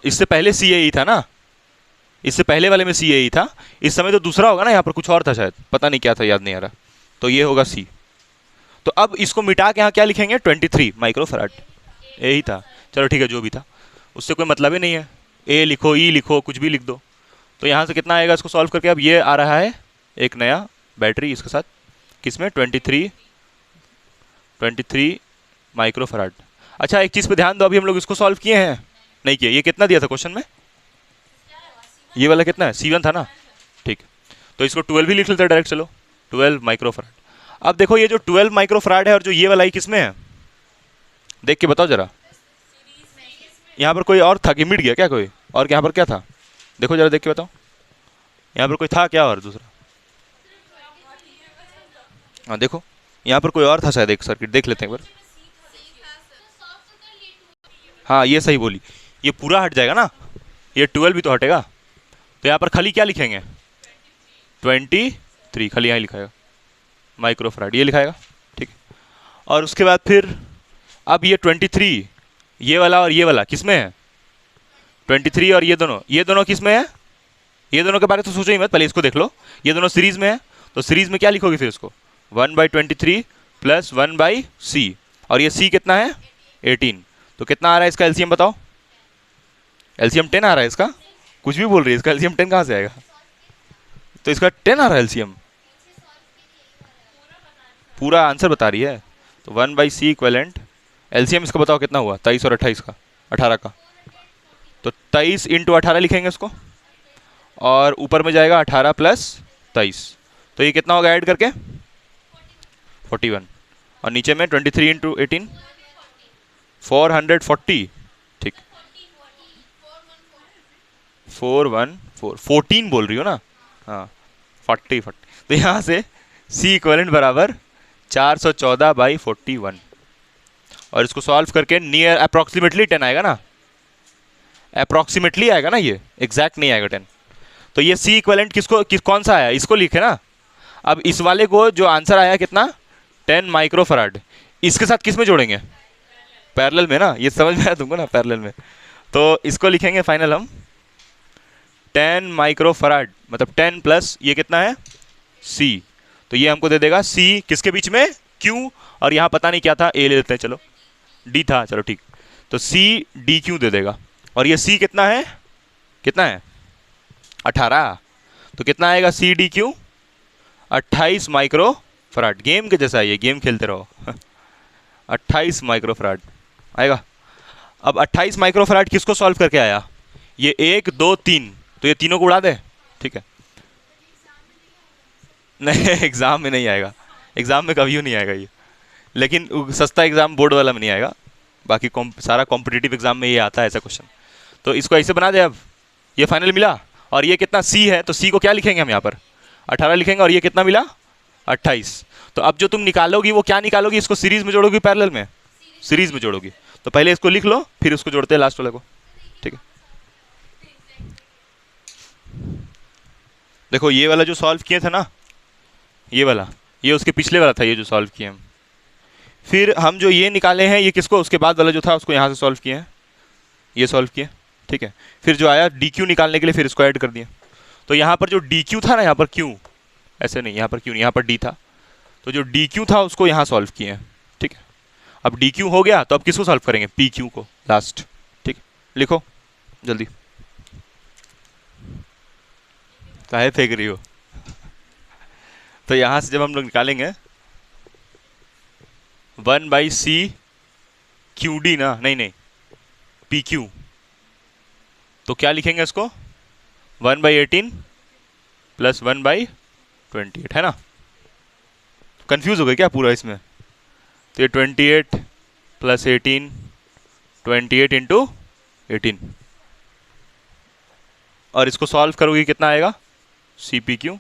Speaker 1: इससे पहले CAE था ना, इससे पहले वाले में CAE था। इस समय तो दूसरा होगा ना, यहाँ पर कुछ और था शायद, पता नहीं क्या था, याद नहीं आ रहा। तो ये होगा C। तो अब इसको मिटा के यहाँ क्या लिखेंगे? 23 माइक्रोफराड। यही था, चलो ठीक है, जो भी था उससे कोई मतलब ही नहीं है। A लिखो, E लिखो, कुछ भी लिख दो। तो यहाँ से कितना आएगा इसको सॉल्व करके? अब ये आ रहा है एक नया बैटरी इसके साथ, किसमें? 23 माइक्रोफराड। अच्छा, एक चीज़ पे ध्यान दो, अभी हम लोग इसको सॉल्व किए हैं? नहीं किए। ये कितना दिया था क्वेश्चन में? ये वाला कितना है? C1 था ना। ठीक, तो इसको 12 ही लिख लेते हैं डायरेक्ट। चलो, 12 माइक्रोफराड। अब देखो ये जो 12 माइक्रोफराड है और जो ये वाला ही किसमें है? देख के बताओ जरा। यहाँ पर कोई और था कि मिट गया क्या कोई? और यहाँ पर क्या था? देखो जरा, देख के बताओ। यहाँ पर कोई था क्या और दूसरा? हाँ देखो, यहाँ पर कोई और था शायद, एक सर्किट देख लेते हैं एक बार। हाँ, ये सही बोली, ये पूरा हट जाएगा ना, ये 12 भी तो हटेगा। तो यहाँ पर खाली क्या लिखेंगे? 23 खाली यहाँ लिखाएगा माइक्रोफराड, ये लिखाएगा। ठीक है, और उसके बाद फिर अब ये 23, ये वाला और ये वाला किस में है? 23 और ये दोनों किस में है? ये दोनों के बारे में तो सोचो ही मत, पहले इसको देख लो। ये दोनों सीरीज में है, तो सीरीज में क्या लिखोगे फिर इसको? 1/23 + 1/c, और ये c कितना है? 18। तो कितना आ रहा है इसका एलसीएम बताओ? एलसीएम 10 आ रहा है इसका। कुछ भी बोल रही है, इसका एलसीएम 10 कहाँ से आएगा? तो इसका 10 आ रहा है एलसीएम, पूरा आंसर बता रही है। तो 1/c इक्विवेलेंट, एलसीएम इसका बताओ कितना हुआ? 23 और 28 का, 18 का। तो 23 × 18 लिखेंगे इसको, और ऊपर में जाएगा 18 + 23। तो ये कितना होगा ऐड करके? 41, और नीचे में 23 × 18 440। ठीक, 14 बोल रही हो ना? हाँ, 40। तो यहाँ से C इक्विवेलेंट बराबर 414/41, और इसको सॉल्व करके नियर अप्रॉक्सीमेटली 10 आएगा ना। अप्रॉक्सीमेटली आएगा ना, ये एग्जैक्ट नहीं आएगा 10। तो ये C इक्विवेलेंट कौन सा आया? इसको लिखे ना। अब इस वाले को जो आंसर आया कितना? 10 माइक्रोफराड। इसके साथ किस में जोड़ेंगे? पैरेलल में ना। ये समझ में आया तुमको ना, पैरेलल में। तो इसको लिखेंगे फाइनल हम 10 माइक्रोफराड, मतलब 10 प्लस ये कितना है? C। तो ये हमको दे देगा C किसके बीच में? Q, और यहाँ पता नहीं क्या था, A ले लेते हैं, चलो D था, चलो ठीक। तो C DQ दे देगा, और ये C कितना है? 18। तो कितना आएगा C DQ? 28 माइक्रोफराड। गेम के जैसा है ये, गेम खेलते रहो। 28 माइक्रोफराड आएगा। अब 28 माइक्रोफराड किसको सॉल्व करके आया? ये 1 2 3, तो ये तीनों को उड़ा दे। ठीक है, नहीं एग्जाम में नहीं आएगा, एग्जाम में कभी नहीं आएगा ये, लेकिन सस्ता एग्जाम बोर्ड वाला में नहीं आएगा। बाकी सारा कॉम्पिटिटिव एग्जाम में ये आता है ऐसा क्वेश्चन। तो इसको ऐसे बना दे। अब ये फाइनल मिला, और ये कितना? C है, तो C को क्या लिखेंगे हम यहाँ पर? 18 लिखेंगे, और ये कितना मिला? 28। तो अब जो तुम निकालोगी वो क्या निकालोगी? इसको सीरीज में जोड़ोगी, पैरेलल में? सीरीज में जोड़ोगी। तो पहले इसको लिख लो, फिर उसको जोड़ते हैं लास्ट वाले को। ठीक है, देखो ये वाला जो सॉल्व किए थे ना, ये वाला, ये उसके पिछले वाला था, ये जो सॉल्व किए हम। फिर हम जो ये निकाले हैं, ये किसको? उसके बाद वाला जो था उसको यहाँ से सॉल्व किए हैं, ये सॉल्व किए। ठीक है, फिर जो आया DQ निकालने के लिए फिर इसको ऐड कर दिया। तो तो यहाँ पर जो डी क्यू था ना, यहाँ पर क्यू, ऐसे नहीं, यहाँ पर क्यू नहीं, यहाँ पर डी था, तो जो डी क्यू था उसको यहाँ सॉल्व किए हैं, ठीक है। अब डी क्यू हो गया तो अब किसको सॉल्व करेंगे, पी क्यू को लास्ट, ठीक है। लिखो जल्दी, काहे फेंक रही हो। तो यहाँ से जब हम लोग निकालेंगे 1/c क्यू डी ना, नहीं नहीं, पी क्यू, तो क्या लिखेंगे इसको, 1/18 प्लस 1/28, है ना। कंफ्यूज हो गए क्या पूरा इसमें, तो ये 28 प्लस 18, 28 इंटू 18, और इसको सॉल्व करोगे कितना आएगा, C P Q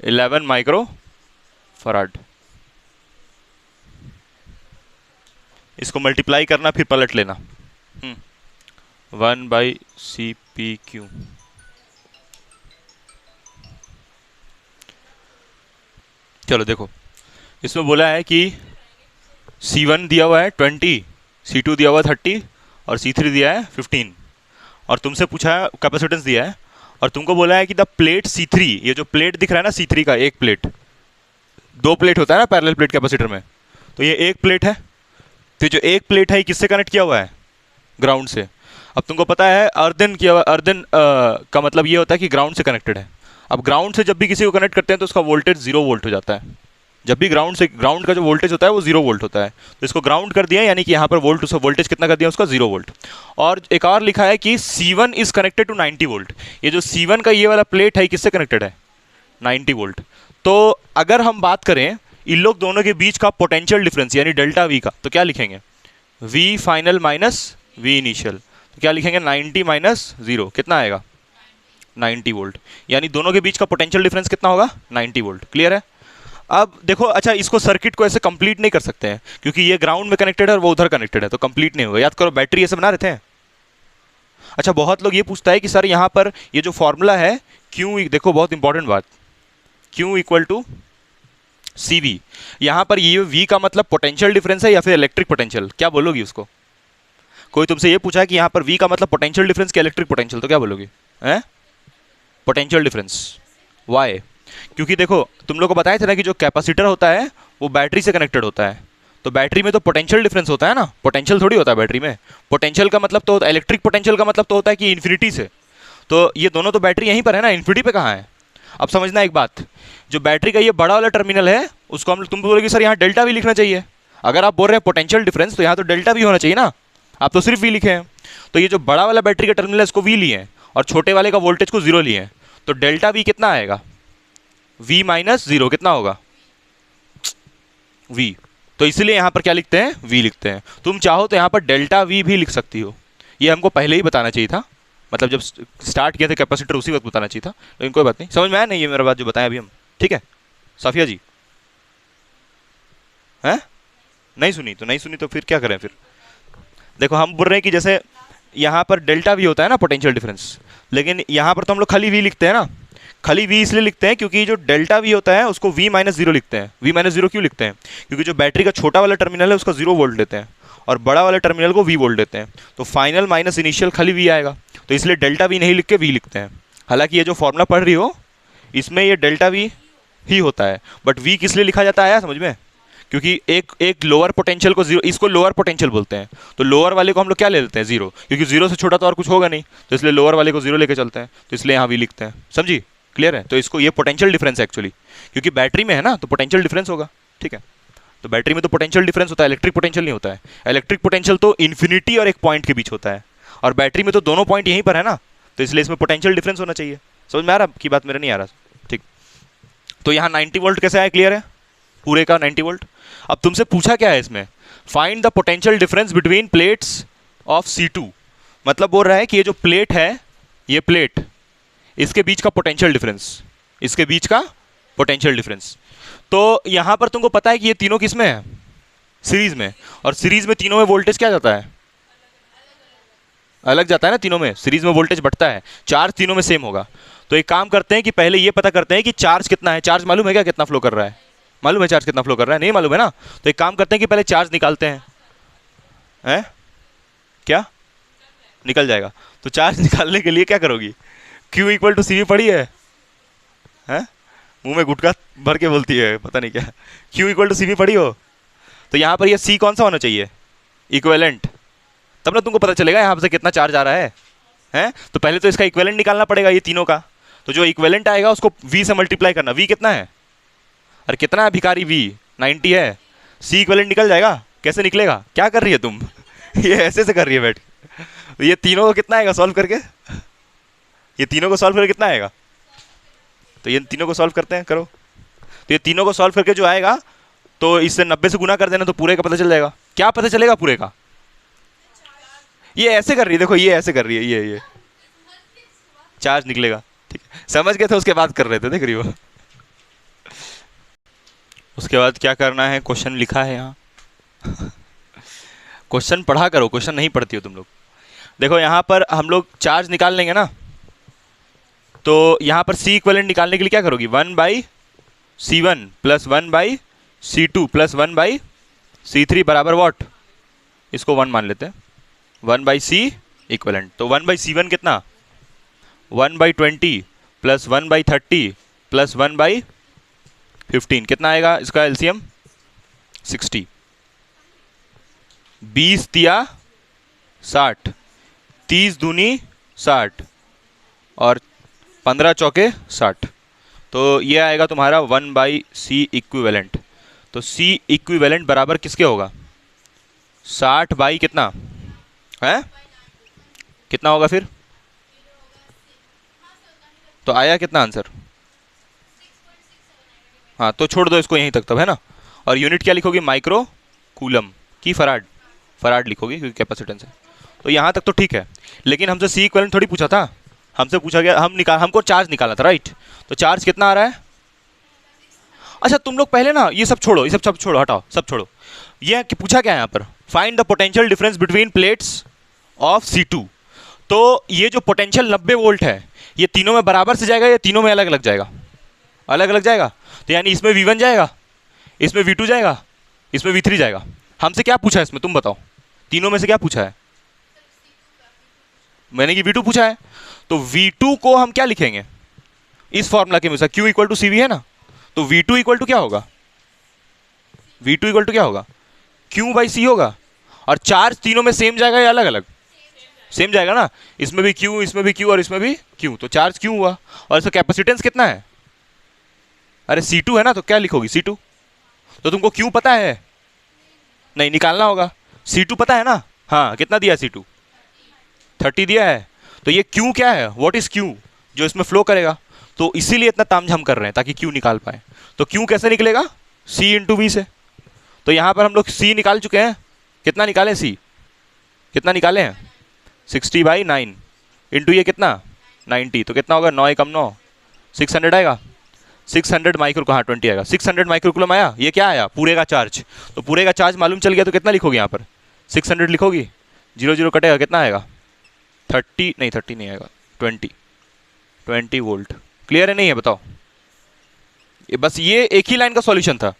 Speaker 1: 11 micro farad. इसको मल्टीप्लाई करना फिर पलट लेना, 1/CPQ। चलो देखो, इसमें बोला है कि C1 दिया हुआ है 20, C2 दिया हुआ है 30 और C3 दिया है 15, और तुमसे पूछा है कैपेसिटेंस दिया है, और तुमको बोला है कि द प्लेट C3, ये जो प्लेट दिख रहा है ना C3 का, एक प्लेट, दो प्लेट होता है ना पैरेलल प्लेट कैपेसिटर में, तो ये एक प्लेट है, तो जो एक प्लेट है किससे कनेक्ट किया हुआ है, ग्राउंड से। अब तुमको पता है अर्दन किया हुआ, अर्दन का मतलब ये होता है कि ग्राउंड से कनेक्टेड है। अब ग्राउंड से जब भी किसी को कनेक्ट करते हैं तो उसका वोल्टेज 0 वोल्ट हो जाता है। जब भी ग्राउंड से, ग्राउंड का जो वोल्टेज होता है वो 0 वोल्ट होता है, तो इसको ग्राउंड कर दिया, यानी कि यहाँ पर वोल्टेज कितना कर दिया उसका, 0 वोल्ट। और एक और लिखा है कि C1 is connected to 90 volt. ये जो C1 का ये वाला प्लेट है किससे कनेक्टेड है, 90 वोल्ट। तो अगर हम बात करें इन लोग दोनों के बीच का पोटेंशियल डिफरेंस यानी डेल्टा वी का, तो क्या लिखेंगे, V final minus V initial, तो क्या लिखेंगे 90 माइनस 0, कितना आएगा 90 वोल्ट। यानी दोनों के बीच का पोटेंशियल डिफरेंस कितना होगा, 90 वोल्ट। क्लियर है। अब देखो, अच्छा इसको सर्किट को ऐसे कंप्लीट नहीं कर सकते हैं क्योंकि ये ग्राउंड में कनेक्टेड है और वो उधर कनेक्टेड है, तो कंप्लीट नहीं होगा। याद करो बैटरी ऐसे बना रहे थे। अच्छा बहुत लोग ये पूछता है कि सर यहाँ पर ये जो फॉर्मूला है Q, देखो बहुत इंपॉर्टेंट बात, Q equal to C V, यहाँ पर ये V का मतलब पोटेंशियल डिफरेंस है या फिर इलेक्ट्रिक पोटेंशियल, क्या बोलोगी उसको। कोई तुमसे ये पूछा है कि यहाँ पर V का मतलब पोटेंशियल डिफरेंस क्या इलेक्ट्रिक पोटेंशियल, तो क्या बोलोगी, हैं पोटेंशियल डिफरेंस। वाई, क्योंकि देखो तुम लोग को बताया था ना कि जो कैपेसिटर होता है वो बैटरी से कनेक्टेड होता है, तो बैटरी में तो पोटेंशियल डिफरेंस होता है ना, पोटेंशियल थोड़ी होता है बैटरी में। पोटेंशियल का मतलब तो इलेक्ट्रिक पोटेंशियल का मतलब तो होता है कि इन्फिनिटी से, तो ये दोनों तो बैटरी यहीं पर है ना, इन्फिनिटी पे कहाँ है। अब समझना एक बात, जो बैटरी का ये बड़ा वाला टर्मिनल है उसको हम, तुम बोलोगे सर यहाँ डेल्टा वी लिखना चाहिए। अगर आप बोल रहे हैं पोटेंशियल डिफरेंस तो यहाँ तो डेल्टा वी होना चाहिए ना, आप तो सिर्फ वी लिखे हैं। तो ये जो बड़ा वाला बैटरी का टर्मिनल है इसको वी लिए हैं और छोटे वाले का वोल्टेज को 0 लिए हैं, तो डेल्टा वी कितना आएगा, V माइनस 0 कितना होगा, V। तो इसलिए यहाँ पर क्या लिखते हैं, V लिखते हैं। तुम चाहो तो यहाँ पर डेल्टा V भी लिख सकती हो, ये हमको पहले ही बताना चाहिए था, मतलब जब स्टार्ट किया था कैपेसिटर उसी वक्त बताना चाहिए था, लेकिन कोई बात नहीं, समझ में आया नहीं ये मेरा बात जो बताया अभी हम, ठीक है। साफिया जी हैं, नहीं सुनी तो नहीं सुनी, तो फिर क्या करें फिर। देखो हम बोल रहे हैं कि जैसे यहाँ पर डेल्टा V होता है ना पोटेंशियल डिफरेंस, लेकिन यहाँ पर तो हम लोग खाली V लिखते हैं ना। खाली V इसलिए लिखते हैं क्योंकि जो डेल्टा V होता है उसको V माइनस 0 लिखते हैं। V माइनस 0 क्यों लिखते हैं, क्योंकि जो बैटरी का छोटा वाला टर्मिनल है उसका 0 वोल्ट देते हैं और बड़ा वाला टर्मिनल को V वोल्ट देते हैं, तो फाइनल माइनस इनिशियल खाली V आएगा, तो इसलिए डेल्टा V नहीं लिख के V लिखते हैं। हालांकि ये जो फॉर्मूला पढ़ रही हो इसमें ये डेल्टा V ही होता है, बट V किस लिए लिखा जाता है समझ में, क्योंकि एक लोअर पोटेंशियल को 0, इसको लोअर पोटेंशियल बोलते हैं, तो लोअर वाले को हम लोग क्या ले लेते हैं 0, क्योंकि 0 से छोटा तो और कुछ होगा नहीं, तो इसलिए लोअर वाले को 0 लेके चलते हैं, तो इसलिए यहाँ V लिखते हैं। समझी, क्लियर है। तो इसको ये पोटेंशियल डिफरेंस है एक्चुअली, क्योंकि बैटरी में है ना तो पोटेंशियल डिफरेंस होगा, ठीक है। तो बैटरी में तो पोटेंशियल डिफरेंस होता है, इलेक्ट्रिक पोटेंशियल नहीं होता है। इलेक्ट्रिक पोटेंशियल तो इन्फिनिटी और एक पॉइंट के बीच होता है, और बैटरी में तो दोनों पॉइंट यहीं पर है ना, तो इसलिए इसमें पोटेंशियल डिफरेंस होना चाहिए। समझ में आ रहा की बात, मेरा नहीं आ रहा, ठीक। तो यहाँ 90 वोल्ट कैसे आया, क्लियर है, पूरे का 90 वोल्ट। अब तुमसे पूछा क्या है इसमें, find the potential difference between plates of C2, मतलब बोल रहा है कि ये जो प्लेट है, ये प्लेट, इसके बीच का पोटेंशियल डिफरेंस, इसके बीच का पोटेंशियल डिफरेंस। तो यहां पर तुमको पता है कि ये तीनों किस में है, सीरीज में, और सीरीज में तीनों में वोल्टेज क्या जाता है, अलग जाता है ना, तीनों में सीरीज में वोल्टेज बढ़ता है, चार्ज तीनों में सेम होगा। तो एक काम करते हैं कि पहले ये पता करते हैं कि चार्ज कितना है। चार्ज मालूम है क्या, कितना फ्लो कर रहा है, मालूम है चार्ज कितना फ्लो कर रहा है, नहीं मालूम है ना, तो एक काम करते हैं कि पहले चार्ज निकालते हैं, क्या निकल जाएगा। तो चार्ज निकालने के लिए क्या करोगी, Q equal to C V पढ़ी है, हैं? मुंह में गुटखा भर के बोलती है, पता नहीं क्या। Q इक्वल टू सी भी पढ़ी हो? तो यहाँ पर ये C कौन सा होना चाहिए? इक्विवेलेंट। तब ना तुमको पता चलेगा यहाँ से कितना चार्ज आ रहा है, हैं? तो पहले तो इसका इक्विवेलेंट निकालना पड़ेगा ये तीनों का। तो जो इक्विवेलेंट आएगा उसको V से मल्टीप्लाई करना। V कितना है? अरे कितना है भिखारी? V 90 है। C इक्विवेलेंट निकल जाएगा? कैसे निकलेगा? क्या कर रही है तुम? ये ऐसे से कर रही है बैठ के। तो ये तीनों को कितना आएगा सॉल्व करके? ये तीनों को सॉल्व करके कितना आएगा? तो ये तीनों को सॉल्व करते हैं, करो। तो ये तीनों को सॉल्व करके जो आएगा, तो इससे 90 से गुना कर देना, तो पूरे का पता चल जाएगा। क्या पता चलेगा पूरे का? ये ऐसे कर रही है, देखो ये ऐसे कर रही है, ये चार्ज निकलेगा। ठीक है, समझ गए थे, उसके बाद कर रहे थे, देख रही हो। उसके बाद क्या करना है, क्वेश्चन लिखा है यहाँ। क्वेश्चन पढ़ा करो, क्वेश्चन नहीं पढ़ती हो तुम लोग। देखो यहाँ पर हम लोग चार्ज निकाल लेंगे ना, तो यहाँ पर C इक्विवेलेंट निकालने के लिए क्या करोगी? 1/C1 plus 1/C2 plus 1/C3 बराबर वॉट? इसको 1 मान लेते हैं। 1/C इक्विवेलेंट, तो 1/C1 कितना? 1/20 प्लस 1/30 प्लस 1/15 कितना आएगा इसका एलसीएम? 60। 20 दिया 60, 30 दूनी 60 और 15 चौके 60। तो ये आएगा तुम्हारा 1/C इक्विवेलेंट। तो C इक्विवेलेंट बराबर किसके होगा? 60 बाई कितना है? कितना होगा फिर? तो आया कितना आंसर? हाँ, तो छोड़ दो इसको यहीं तक तब, है ना। और यूनिट क्या लिखोगी? माइक्रो कूलम की फराड, फराड लिखोगी क्योंकि कैपेसिटेंस है। तो यहाँ तक तो ठीक है, लेकिन हमसे C इक्विवेलेंट थोड़ी पूछा था, हमसे पूछा गया, हमको चार्ज निकालना था, राइट। तो चार्ज कितना आ रहा है? अच्छा तुम लोग पहले ना ये सब छोड़ो, ये सब छोड़ो, हटाओ, सब छोड़ो। ये पूछा क्या है यहाँ पर? Find the potential difference between plates of C2। तो ये जो पोटेंशियल 90 वोल्ट है, ये तीनों में बराबर से जाएगा या तीनों में अलग अलग जाएगा? अलग अलग जाएगा। तो यानी इसमें V1 जाएगा, इसमें V2 जाएगा, इसमें V3 जाएगा। हमसे क्या पूछा है इसमें, तुम बताओ? तीनों में से क्या पूछा है? मैंने कि V2 पूछा है। तो V2 को हम क्या लिखेंगे इस फॉर्मूला के अनुसार? Q इक्वल टू CV है ना। तो V2 इक्वल टू क्या होगा? V2 इक्वल टू क्या होगा? Q/C होगा। और चार्ज तीनों में सेम जाएगा या अलग अलग? सेम जाएगा ना। इसमें भी Q, इसमें भी Q और इसमें भी Q, तो चार्ज Q हुआ। और इसका कैपेसिटेंस कितना है? अरे C2 है ना, तो क्या लिखोगी? C2। तो तुमको Q पता है? नहीं, निकालना होगा। C2 पता है ना? हाँ, कितना दिया C2? 30 दिया है। तो ये Q क्या है? What is Q? जो इसमें फ्लो करेगा। तो इसीलिए इतना तामझाम कर रहे हैं ताकि Q निकाल पाए। तो Q कैसे निकलेगा? C इंटू V से। तो यहाँ पर हम लोग C निकाल चुके हैं। कितना निकाले C? कितना निकाले हैं? 60/9 इंटू ये कितना? 90। तो कितना होगा? 9 एकम 9, 600 आएगा। 600 माइक्रो को, हाँ 20 आएगा। 600 माइक्रोकूलम आया। ये क्या आया? पूरे का चार्ज। तो पूरे का चार्ज मालूम चल गया, तो कितना लिखोगे यहाँ पर? 600 लिखोगी, 0 0 कटेगा, कितना आएगा? 30 नहीं आएगा, 20 वोल्ट। क्लियर है नहीं है बताओ? ये बस ये एक ही लाइन का सॉल्यूशन था,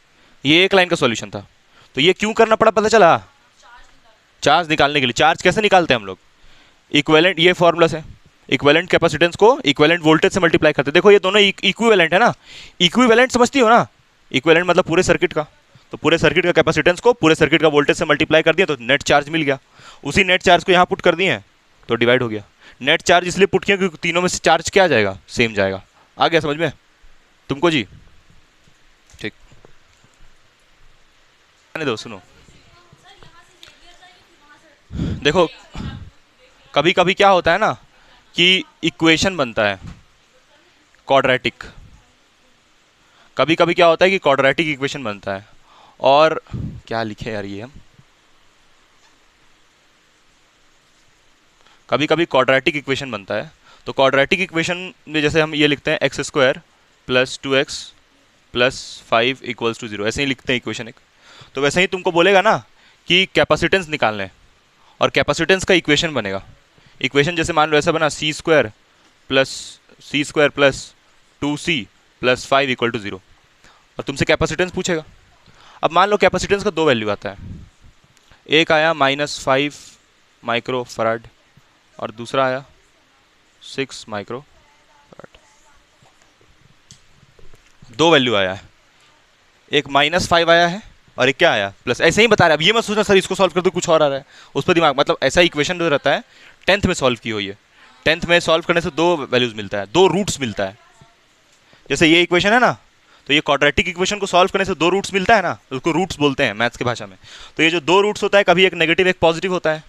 Speaker 1: ये एक लाइन का सॉल्यूशन था। तो ये क्यों करना पड़ा पता चला? चार्ज निकालने के लिए। चार्ज कैसे निकालते हैं हम लोग? इक्विवेलेंट, ये फॉर्मूला से इक्विवेलेंट कैपेसिटेंस को इक्विवेलेंट वोल्टेज से मल्टीप्लाई करते हैं। देखो ये दोनों इक्विवेलेंट है ना। इक्विवेलेंट समझती हो ना? इक्विवेलेंट मतलब पूरे सर्किट का। तो पूरे सर्किट का कैपेसिटेंस को पूरे सर्किट का वोल्टेज से मल्टीप्लाई कर दिया, तो नेट चार्ज मिल गया। उसी नेट चार्ज को यहाँ पुट कर दिए, तो डिवाइड हो गया। नेट चार्ज इसलिए पुट किया क्योंकि तीनों में से चार्ज क्या जाएगा? सेम जाएगा। आ गया समझ में तुमको जी? ठीक, दो सुनो। देखो कभी कभी क्या होता है ना कि इक्वेशन बनता है क्वाड्रेटिक। कभी कभी क्या होता है कि क्वाड्रेटिक इक्वेशन बनता है। और क्या लिखे यार ये हम, कभी कभी क्वाड्रेटिक इक्वेशन बनता है। तो क्वाड्रेटिक इक्वेशन में जैसे हम ये लिखते हैं x² + 2x + 5 = 0, ऐसे ही लिखते हैं इक्वेशन एक। तो वैसे ही तुमको बोलेगा ना कि कैपेसिटेंस निकालने, और कैपेसिटेंस का इक्वेशन बनेगा। इक्वेशन जैसे मान लो ऐसा बना, c² + 2c + 5 = 0, और तुमसे कैपेसिटेंस पूछेगा। अब मान लो कैपेसिटेंस का दो वैल्यू आता है, एक आया -5 माइक्रो फराड और दूसरा आया 6 माइक्रो फराड। दो वैल्यू आया है, एक -5 आया है और एक क्या आया प्लस, ऐसे ही बता रहा है। अब ये मत सोचना सर इसको सॉल्व कर दो कुछ और आ रहा है, उस पर दिमाग, मतलब ऐसा इक्वेशन जो रहता है 10th में सॉल्व की हुई है, 10th में सॉल्व करने से दो वैल्यूज मिलता है, दो रूट्स मिलता है। जैसे ये इक्वेशन है ना, तो ये क्वाड्रेटिक इक्वेशन को सॉल्व करने से दो रूट्स मिलता है ना, उसको रूट्स बोलते हैं मैथ्स की भाषा में। तो ये जो दो रूट्स होता है, कभी एक नेगेटिव एक पॉजिटिव होता है,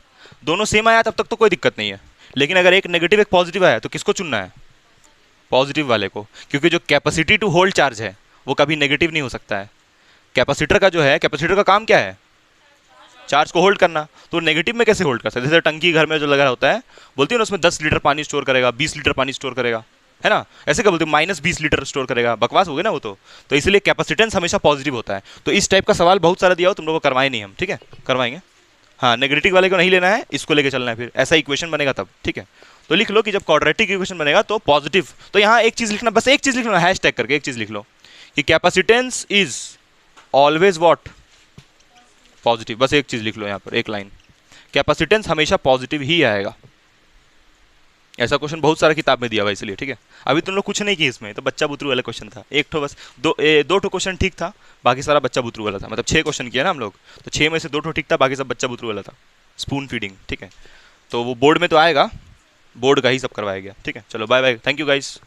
Speaker 1: दोनों सेम आया तब तक तो कोई दिक्कत नहीं है, लेकिन अगर एक नेगेटिव एक पॉजिटिव आया तो किसको चुनना है? पॉजिटिव वाले को, क्योंकि जो कैपेसिटी टू होल्ड चार्ज है वो कभी नेगेटिव नहीं हो सकता है। कैपेसिटर का जो है, कैपेसिटर का काम क्या है? चार्ज को होल्ड करना। तो नेगेटिव में कैसे होल्ड कर सकते? जैसे टंकी घर में जो लगा होता है, बोलती है ना उसमें 10 लीटर पानी स्टोर करेगा, 20 लीटर पानी स्टोर करेगा, है ना, ऐसे क्या बोलते हैं -20 लीटर स्टोर करेगा, बकवास हो गई ना वो तो इसलिए कैपेसिटेंस हमेशा पॉजिटिव होता है। तो इस टाइप का सवाल बहुत सारा दिया हो, तुम लोगों को करवाए नहीं हम, ठीक है, करवाएंगे। हाँ, नेगेटिव वाले को नहीं लेना है, इसको लेके चलना है, फिर ऐसा इक्वेशन बनेगा तब, ठीक है। तो लिख लो कि जब क्वाड्रेटिक इक्वेशन बनेगा तो पॉजिटिव, तो यहाँ एक चीज लिखना, बस एक चीज लिखना, हैश टैग करके एक चीज लिख लो कि capacitance is always what? Positive. बस एक चीज लिख लो यहाँ पर, एक लाइन, कैपेसिटेंस हमेशा पॉजिटिव ही आएगा। ऐसा क्वेश्चन बहुत सारा किताब में दिया हुआ, इसलिए ठीक है। अभी तुम लोग कुछ नहीं किए इसमें, तो बच्चा बुतरू वाला क्वेश्चन था, एक ठो बस, दो ठो क्वेश्चन ठीक था, बाकी सारा बच्चा बुतरू वाला था। मतलब 6 क्वेश्चन किया ना हम लोग, तो 6 में से 2 ठो ठीक था, बाकी सब बच्चा बुतरू वाला था, स्पून फीडिंग, ठीक है। तो वो बोर्ड में तो आएगा, बोर्ड का ही सब करवाया गया, ठीक है। चलो bye bye, thank you guys.